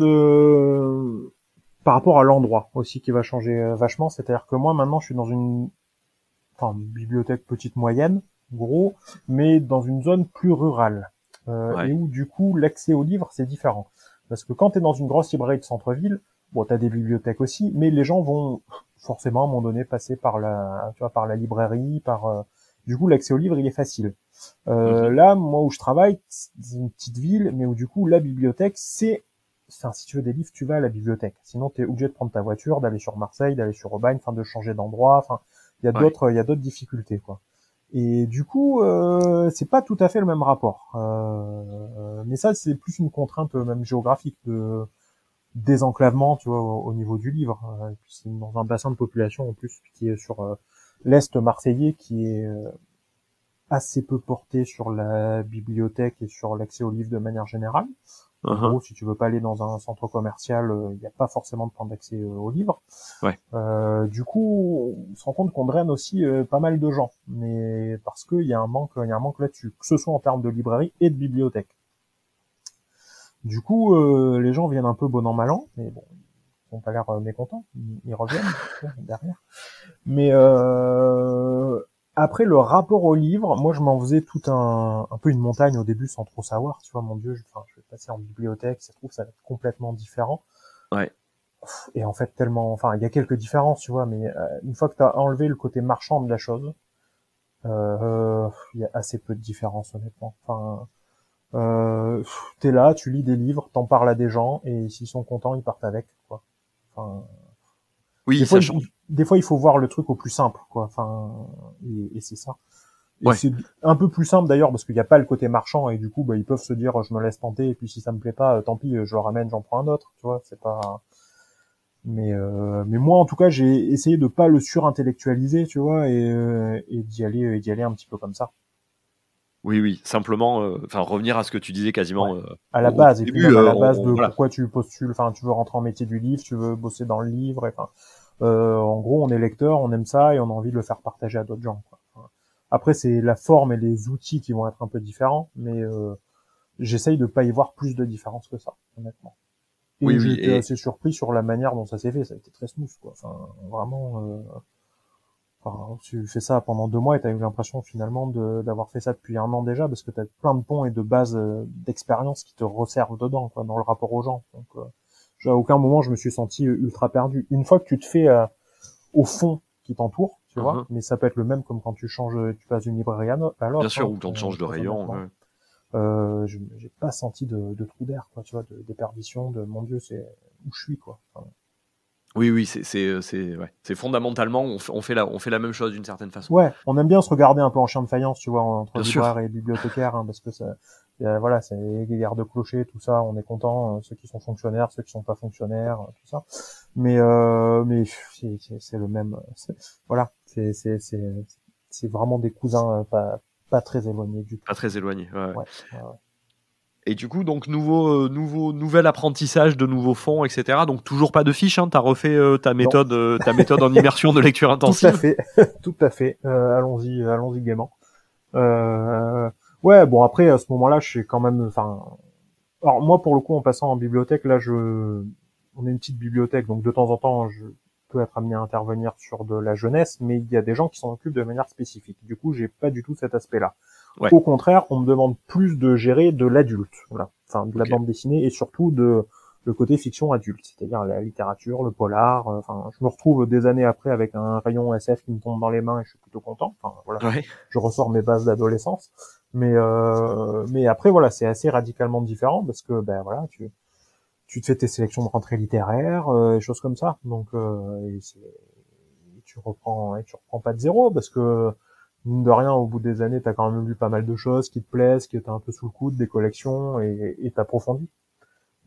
B: par rapport à l'endroit aussi qui va changer vachement. C'est-à-dire que moi maintenant je suis dans une bibliothèque petite moyenne, gros, mais dans une zone plus rurale. Et où du coup l'accès aux livres c'est différent. Parce que quand t'es dans une grosse librairie de centre-ville, bon t'as des bibliothèques aussi, mais les gens vont forcément à un moment donné passer par par la librairie, du coup l'accès aux livres il est facile. Là, moi où je travaille, c'est une petite ville, mais où du coup la bibliothèque si tu veux des livres, tu vas à la bibliothèque. Sinon t'es obligé de prendre ta voiture, d'aller sur Marseille, d'aller sur Aubagne, de changer d'endroit, il y a d'autres difficultés quoi. Et du coup, c'est pas tout à fait le même rapport. Mais ça, c'est plus une contrainte même géographique de désenclavement, tu vois, au niveau du livre. Et puis c'est dans un bassin de population en plus qui est sur l'est marseillais, qui est assez peu porté sur la bibliothèque et sur l'accès aux livres de manière générale. En gros, si tu veux pas aller dans un centre commercial, il n'y a pas forcément de point d'accès aux livres. Du coup, on se rend compte qu'on draine aussi pas mal de gens, mais parce qu'il y a un manque là-dessus, que ce soit en termes de librairie et de bibliothèque. Du coup, les gens viennent un peu bon an mal an, mais bon, ils ont pas l'air mécontents, ils reviennent derrière. Mais après, le rapport au livre, moi, je m'en faisais tout un peu une montagne au début sans trop savoir. Tu vois, mon Dieu, je vais passer en bibliothèque, ça se trouve, ça va être complètement différent. Et en fait, il y a quelques différences, tu vois, mais une fois que t'as enlevé le côté marchand de la chose, il y a assez peu de différence, honnêtement. T'es là, tu lis des livres, t'en parles à des gens, et s'ils sont contents, ils partent avec, quoi.
C: Oui,
B: des fois, il faut voir le truc au plus simple, quoi. Et c'est ça. Et c'est un peu plus simple d'ailleurs parce qu'il n'y a pas le côté marchand et du coup, ils peuvent se dire, je me laisse tenter et puis si ça me plaît pas, tant pis, je le ramène, j'en prends un autre. Tu vois, c'est pas. Mais moi, en tout cas, j'ai essayé de pas le surintellectualiser, tu vois, et d'y aller un petit peu comme ça.
C: Oui, simplement, revenir à ce que tu disais quasiment
B: à la base, et puis même à la base de
C: voilà.
B: Pourquoi tu postules, tu veux rentrer en métier du livre, tu veux bosser dans le livre, en gros, on est lecteur, on aime ça et on a envie de le faire partager à d'autres gens, quoi. Après, c'est la forme et les outils qui vont être un peu différents, mais j'essaye de pas y voir plus de différence que ça, honnêtement. Et j'étais assez surpris sur la manière dont ça s'est fait, ça a été très smooth, quoi. Vraiment. Tu fais ça pendant 2 mois et t'as eu l'impression finalement d'avoir fait ça depuis 1 an déjà, parce que t'as plein de ponts et de bases d'expérience qui te resservent dedans, quoi, dans le rapport aux gens. Donc, à aucun moment je me suis senti ultra perdu. Une fois que tu te fais au fond qui t'entoure, tu vois, mais ça peut être le même comme quand tu passes d'une librairie à l'autre.
C: Bien sûr, ou quand tu changes de rayon.
B: J'ai pas senti de trou d'air, quoi, tu vois, de déperdition, de mon Dieu, c'est où je suis, quoi.
C: Oui, c'est fondamentalement, on fait la même chose d'une certaine façon.
B: Ouais, on aime bien se regarder un peu en chien de faïence, tu vois, entre libraire et bibliothécaire, parce que c'est les gardes-clochers, tout ça, on est content, ceux qui sont fonctionnaires, ceux qui sont pas fonctionnaires, tout ça. Mais c'est le même, c'est vraiment des cousins pas très éloignés du tout.
C: Pas très éloignés, ouais.
B: Ouais.
C: Et du coup, donc nouvel apprentissage de nouveaux fonds, etc. Donc toujours pas de fiches, hein. T'as refait ta méthode en immersion de lecture intensive.
B: Tout à fait. Allons-y gaiement. Ouais, bon après à ce moment-là, je suis quand même. Alors moi pour le coup, en passant en bibliothèque, là, on est une petite bibliothèque, donc de temps en temps, je peux être amené à intervenir sur de la jeunesse, mais il y a des gens qui s'en occupent de manière spécifique. Du coup, j'ai pas du tout cet aspect-là. Ouais. Au contraire, on me demande plus de gérer de l'adulte, voilà, de la bande dessinée et surtout de le côté fiction adulte, c'est-à-dire la littérature, le polar. Je me retrouve des années après avec un rayon SF qui me tombe dans les mains et je suis plutôt content. Je ressors mes bases d'adolescence, mais après voilà, c'est assez radicalement différent parce que tu te fais tes sélections de rentrée littéraire, et choses comme ça. Donc tu reprends pas de zéro parce que mine de rien, au bout des années, t'as quand même lu pas mal de choses qui te plaisent, qui étaient un peu sous le coude, des collections, et t'approfondis.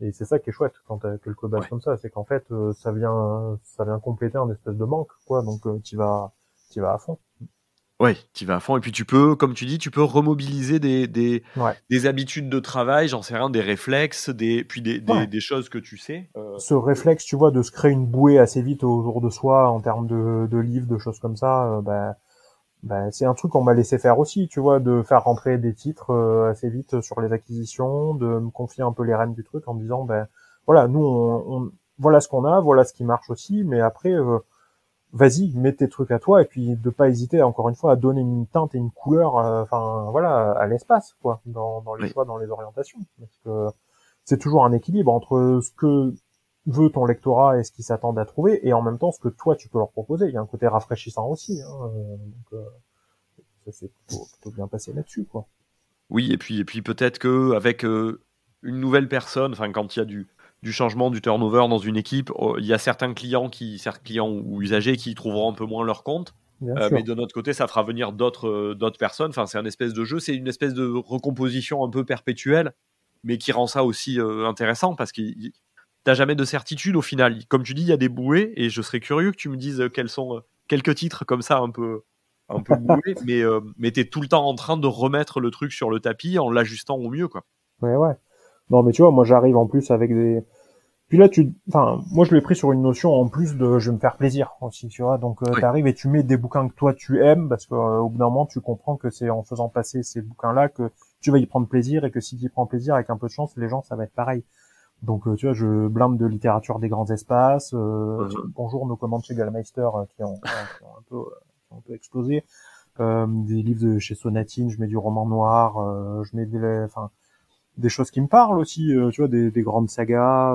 B: Et c'est ça qui est chouette quand t'as quelques bases comme ça, c'est qu'en fait, ça vient compléter un espèce de manque, quoi. Donc t'y vas à fond.
C: Ouais, t'y vas à fond. Et puis tu peux, comme tu dis, remobiliser des habitudes de travail, j'en sais rien, des réflexes, des choses que tu sais.
B: Ce réflexe, tu vois, de se créer une bouée assez vite autour de soi en termes de livres, de choses comme ça, c'est un truc qu'on m'a laissé faire aussi, tu vois, de faire rentrer des titres assez vite sur les acquisitions, de me confier un peu les rênes du truc en me disant, voilà, nous, voilà ce qu'on a, voilà ce qui marche aussi, mais après, vas-y, mets tes trucs à toi et puis de pas hésiter encore une fois à donner une teinte et une couleur, voilà, à l'espace quoi, dans les choix, dans les orientations, parce que c'est toujours un équilibre entre ce que veut ton lectorat et ce qu'ils s'attendent à trouver, et en même temps ce que toi tu peux leur proposer. Il y a un côté rafraîchissant aussi, donc ça s'est plutôt bien passé là-dessus quoi.
C: Oui, et puis peut-être que avec une nouvelle personne, enfin quand il y a du changement, du turnover dans une équipe, il y a certains clients ou usagers qui trouveront un peu moins leur compte. Mais de notre côté, ça fera venir d'autres personnes. Enfin, c'est un espèce de jeu, c'est une espèce de recomposition un peu perpétuelle, mais qui rend ça aussi intéressant parce que t'as jamais de certitude au final. Comme tu dis, il y a des bouées, et je serais curieux que tu me dises quels sont quelques titres comme ça un peu boués, mais t'es tout le temps en train de remettre le truc sur le tapis en l'ajustant au mieux, quoi.
B: Ouais. Non, mais tu vois, moi j'arrive en plus avec des. Puis là, moi je l'ai pris sur une notion en plus de, je vais me faire plaisir aussi, tu vois. Donc
C: Oui.
B: t'arrives et tu mets des bouquins que toi tu aimes, parce que au bout d'un moment tu comprends que c'est en faisant passer ces bouquins-là que tu vas y prendre plaisir, et que si tu y prends plaisir, avec un peu de chance, les gens ça va être pareil. Donc tu vois, je blinde de littérature des grands espaces. Bonjour nos commandes chez Gallmeister qui ont un peu explosé. Des livres de chez Sonatine, je mets du roman noir, je mets des choses qui me parlent aussi, tu vois, des grandes sagas,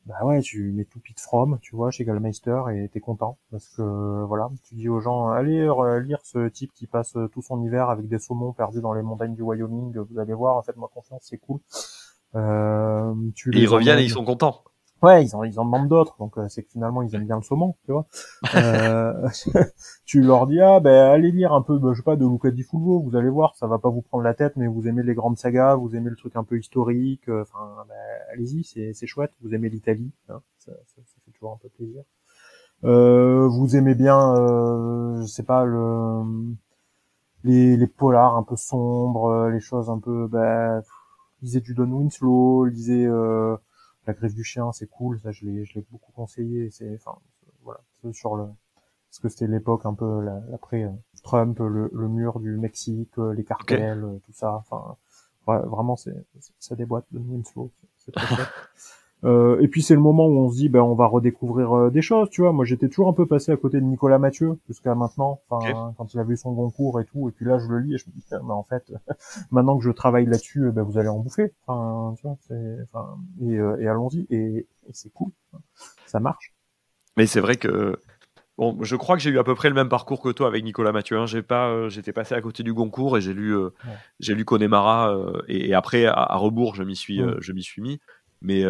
B: bah ouais, tu mets tout Pete From, tu vois, chez Gallmeister, et t'es content, parce que, voilà, tu dis aux gens, allez lire ce type qui passe tout son hiver avec des saumons perdus dans les montagnes du Wyoming, vous allez voir, faites-moi confiance, c'est cool.
C: Et ils reviennent et ils sont contents.
B: Ouais, ils en demandent d'autres, donc c'est que finalement ils aiment bien le saumon, tu vois. Tu leur dis allez lire un peu, je sais pas, de Luca Di Fulvo, vous allez voir, ça va pas vous prendre la tête, mais vous aimez les grandes sagas, vous aimez le truc un peu historique, allez-y, c'est chouette. Vous aimez l'Italie, hein, ça fait toujours un peu plaisir. Vous aimez bien, je sais pas, les polars un peu sombres, les choses un peu, lisez du Don Winslow, lisez La Griffe du Chien, c'est cool, ça je l'ai beaucoup conseillé, voilà, c'est parce que c'était l'époque un peu l'après Trump, le mur du Mexique, les cartels, tout ça, vraiment ça déboîte de Winslow, c'est très chouette. Et puis c'est le moment où on se dit on va redécouvrir des choses, tu vois. Moi j'étais toujours un peu passé à côté de Nicolas Mathieu jusqu'à maintenant, quand il a vu son Goncourt et tout, et puis là je le lis et je me dis mais en fait maintenant que je travaille là-dessus, vous allez en bouffer, tu vois, et allons-y, et c'est cool, ça marche.
C: Mais c'est vrai que bon, je crois que j'ai eu à peu près le même parcours que toi avec Nicolas Mathieu, hein. J'étais passé à côté du Goncourt et j'ai lu Connemara, et après à rebours je m'y suis mis. Mais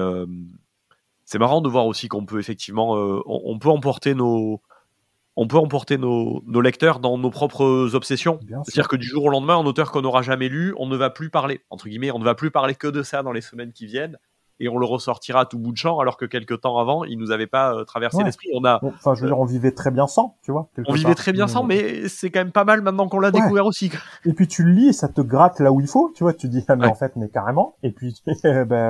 C: c'est marrant de voir aussi qu'on peut effectivement on peut emporter nos lecteurs dans nos propres obsessions. C'est-à-dire que du jour au lendemain, un auteur qu'on n'aura jamais lu, on ne va plus parler, entre guillemets, on ne va plus parler que de ça dans les semaines qui viennent, et on le ressortira à tout bout de champ, alors que quelques temps avant, il nous avait pas traversé l'esprit.
B: Je veux dire, on vivait très bien sans, tu vois.
C: On vivait très bien sans, mais c'est quand même pas mal maintenant qu'on l'a découvert aussi.
B: Et puis tu le lis et ça te gratte là où il faut, tu vois. Tu dis en fait, mais carrément. Et puis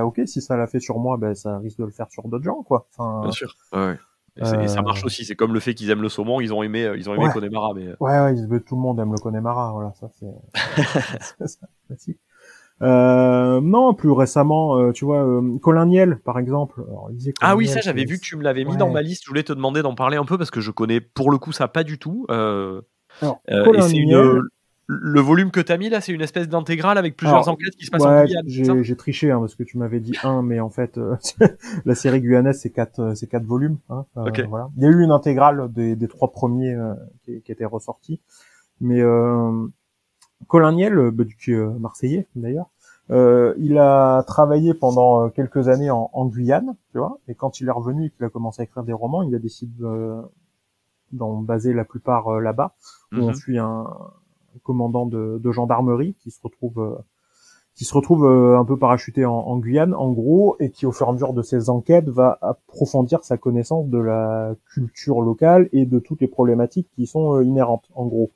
B: ok, si ça l'a fait sur moi, ça risque de le faire sur d'autres gens, quoi.
C: Bien sûr. Ouais. Et ça marche aussi. C'est comme le fait qu'ils aiment le saumon, ils ont aimé Connemara, mais
B: tout le monde aime le Connemara. Voilà, ça c'est classique. Non, plus récemment, tu vois, Colin Niel, par exemple. Alors,
C: oui, ça, j'avais vu que tu me l'avais mis dans ma liste. Je voulais te demander d'en parler un peu parce que je connais pour le coup ça pas du tout. Et c'est le volume que t'as mis là, c'est une espèce d'intégrale avec plusieurs enquêtes qui se passent en Guyane.
B: J'ai triché parce que tu m'avais dit mais en fait, la série guyanaise c'est quatre volumes. Voilà. Il y a eu une intégrale des 3 premiers qui était ressortie, mais Colin Niel, qui est marseillais d'ailleurs, il a travaillé pendant quelques années en Guyane, tu vois, et quand il est revenu et qu'il a commencé à écrire des romans, il a décidé d'en baser la plupart là-bas, où on suit un commandant de gendarmerie qui se retrouve un peu parachuté en Guyane, en gros, et qui au fur et à mesure de ses enquêtes va approfondir sa connaissance de la culture locale et de toutes les problématiques qui sont inhérentes, en gros.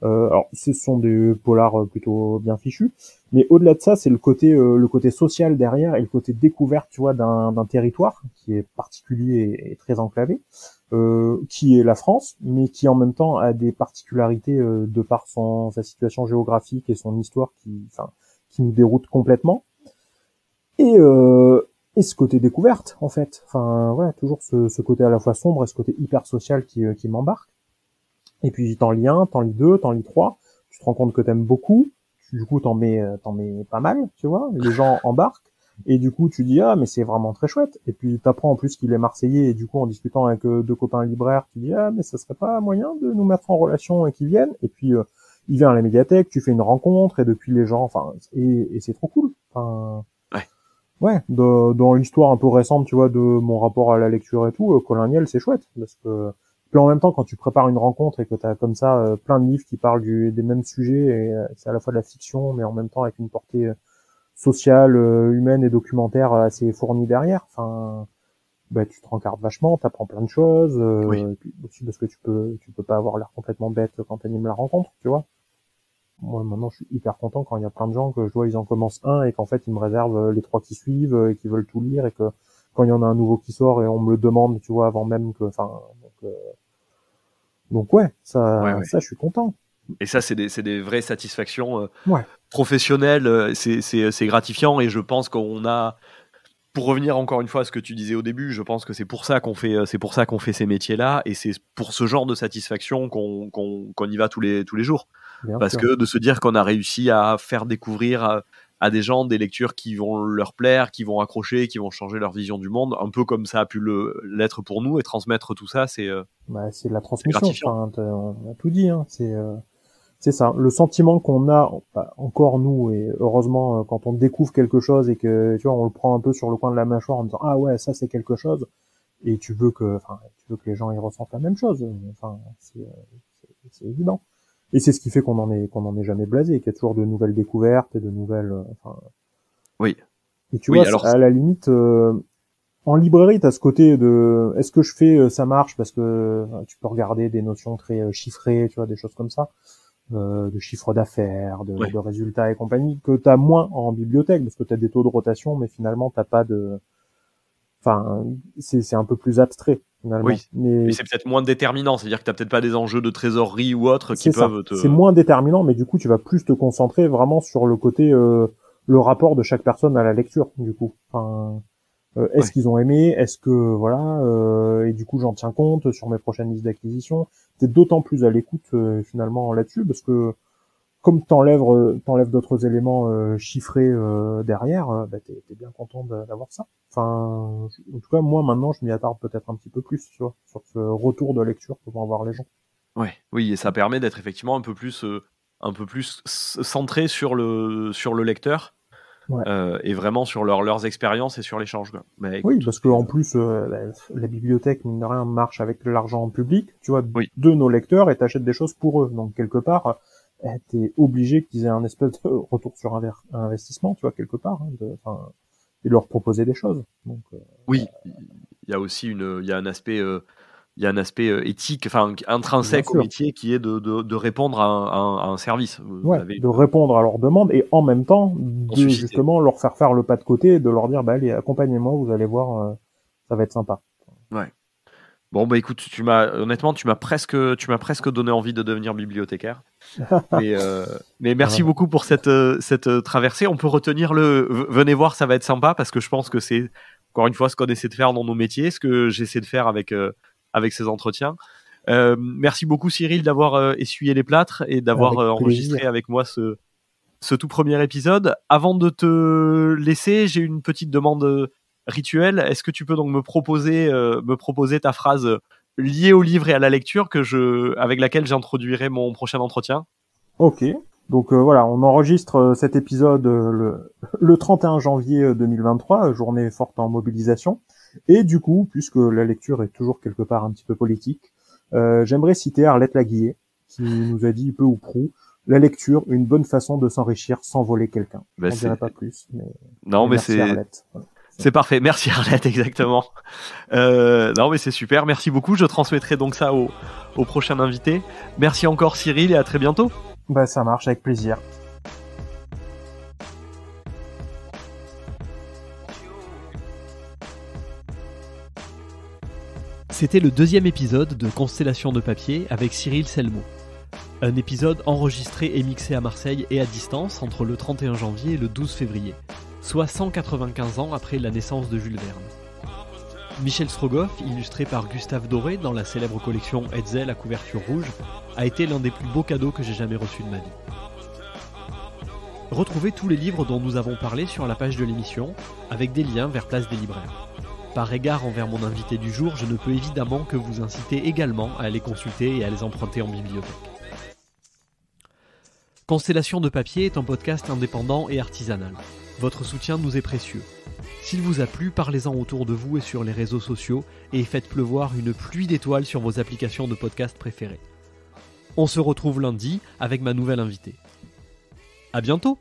B: Alors, ce sont des polars plutôt bien fichus, mais au-delà de ça, c'est le côté social derrière et le côté découverte, tu vois, d'un territoire qui est particulier et très enclavé, qui est la France, mais qui en même temps a des particularités de par sa situation géographique et son histoire qui nous déroute complètement. Et et ce côté découverte, en fait. Enfin, ouais, toujours ce côté à la fois sombre et ce côté hyper social qui m'embarque. Et puis t'en lis 1, t'en lis 2, t'en lis 3, tu te rends compte que t'aimes beaucoup, du coup t'en mets pas mal, tu vois, les gens embarquent, et du coup tu dis ah mais c'est vraiment très chouette, et puis t'apprends en plus qu'il est marseillais, et du coup en discutant avec 2 copains libraires, tu dis ah mais ça serait pas moyen de nous mettre en relation et qu'ils viennent, et puis il vient à la médiathèque, tu fais une rencontre, et depuis les gens, enfin, et c'est trop cool, enfin... Ouais, dans l'histoire un peu récente, tu vois, de mon rapport à la lecture et tout, Colin Niel, c'est chouette, parce que puis en même temps, quand tu prépares une rencontre et que t'as comme ça plein de livres qui parlent des mêmes sujets, et c'est à la fois de la fiction, mais en même temps avec une portée sociale, humaine et documentaire assez fournie derrière, enfin, bah tu te rencardes vachement, t'apprends plein de choses, et puis aussi parce que tu peux pas avoir l'air complètement bête quand t'animes la rencontre, tu vois. Moi, maintenant, je suis hyper content quand il y a plein de gens que je vois, ils en commencent un et qu'en fait, ils me réservent les 3 qui suivent et qui veulent tout lire, et que quand il y en a un nouveau qui sort et on me le demande, tu vois, avant même que, enfin, donc ouais, ça, je suis content.
C: Et ça, c'est des vraies satisfactions professionnelles. C'est gratifiant, et je pense qu'on a, pour revenir encore une fois à ce que tu disais au début, je pense que c'est pour ça qu'on fait ces métiers-là, et c'est pour ce genre de satisfaction qu'on y va tous les jours. Bien Parce sûr. Que de se dire qu'on a réussi à faire découvrir à des gens des lectures qui vont leur plaire, qui vont accrocher, qui vont changer leur vision du monde, un peu comme ça a pu l'être pour nous, et transmettre tout ça, c'est
B: c'est la transmission. Enfin, on a tout dit, hein. C'est ça. Le sentiment qu'on a, encore nous, et heureusement, quand on découvre quelque chose et que, tu vois, on le prend un peu sur le coin de la mâchoire en disant, ah ouais, ça c'est quelque chose, et tu veux que les gens y ressentent la même chose. Enfin, c'est évident. Et c'est ce qui fait qu'on en est jamais blasé, qu'il y a toujours de nouvelles découvertes et de nouvelles,
C: Oui.
B: Et tu vois, alors, à la limite, en librairie, t'as ce côté de, est-ce que je fais, ça marche, parce que tu peux regarder des notions très chiffrées, tu vois, des choses comme ça, de chiffre d'affaires, de résultats et compagnie, que t'as moins en bibliothèque, parce que t'as des taux de rotation, mais finalement t'as pas de, enfin, c'est un peu plus abstrait. Finalement.
C: Oui, mais c'est peut-être moins déterminant, c'est-à-dire que t'as peut-être pas des enjeux de trésorerie ou autre qui peuvent te...
B: C'est moins déterminant, mais du coup tu vas plus te concentrer vraiment sur le côté, le rapport de chaque personne à la lecture, du coup. Enfin, est-ce qu'ils ont aimé, est-ce que voilà, et du coup j'en tiens compte sur mes prochaines listes d'acquisition. T'es d'autant plus à l'écoute finalement là-dessus, parce que comme t'enlèves d'autres éléments chiffrés derrière, t'es bien content d'avoir ça. Enfin, en tout cas, moi maintenant, je m'y attarde peut-être un petit peu plus, tu vois, sur ce retour de lecture que vont avoir les gens.
C: Oui, et ça permet d'être effectivement un peu plus centré sur le lecteur, et vraiment sur leurs expériences et sur l'échange. Mais écoute,
B: oui, parce que en plus, la bibliothèque, mine de rien, marche avec de l'argent public, tu vois, de nos lecteurs, et t'achètes des choses pour eux. Donc quelque part, t'es obligé qu'ils aient un espèce de retour sur investissement, tu vois, quelque part, hein, et leur proposer des choses. Donc,
C: oui, il y a aussi un aspect éthique, enfin intrinsèque au métier, qui est de répondre à un service.
B: De répondre à leurs demandes, et en même temps de justement leur faire le pas de côté, et de leur dire allez, accompagnez-moi, vous allez voir, ça va être sympa.
C: Ouais. Bon écoute, honnêtement tu m'as presque donné envie de devenir bibliothécaire. mais merci beaucoup pour cette traversée. On peut retenir venez voir, ça va être sympa, parce que je pense que c'est encore une fois ce qu'on essaie de faire dans nos métiers, ce que j'essaie de faire avec ces entretiens. Merci beaucoup Cyril d'avoir essuyé les plâtres et d'avoir enregistré avec moi ce tout premier épisode. Avant de te laisser, j'ai une petite demande rituelle. Est-ce que tu peux donc me proposer ta phrase liée au livre et à la lecture avec laquelle j'introduirai mon prochain entretien?
B: Ok. Donc voilà, on enregistre cet épisode le 31 janvier 2023, journée forte en mobilisation. Et du coup, puisque la lecture est toujours quelque part un petit peu politique, j'aimerais citer Arlette Laguillet, qui nous a dit peu ou prou: la lecture, une bonne façon de s'enrichir sans voler quelqu'un. On dirait pas plus, mais merci Arlette. Voilà.
C: C'est parfait, merci Arlette, exactement. Non mais c'est super, merci beaucoup, je transmettrai donc ça au prochain invité. Merci encore Cyril, et à très bientôt.
B: Ça marche, avec plaisir.
A: C'était le 2e épisode de Constellation de papier avec Cyril Selmo. Un épisode enregistré et mixé à Marseille et à distance entre le 31 janvier et le 12 février. soit 195 ans après la naissance de Jules Verne. Michel Strogoff, illustré par Gustave Doré dans la célèbre collection Hetzel à couverture rouge, a été l'un des plus beaux cadeaux que j'ai jamais reçus de ma vie. Retrouvez tous les livres dont nous avons parlé sur la page de l'émission, avec des liens vers Place des Libraires. Par égard envers mon invité du jour, je ne peux évidemment que vous inciter également à les consulter et à les emprunter en bibliothèque. Constellation de papier est un podcast indépendant et artisanal. Votre soutien nous est précieux. S'il vous a plu, parlez-en autour de vous et sur les réseaux sociaux et faites pleuvoir une pluie d'étoiles sur vos applications de podcast préférées. On se retrouve lundi avec ma nouvelle invitée. À bientôt!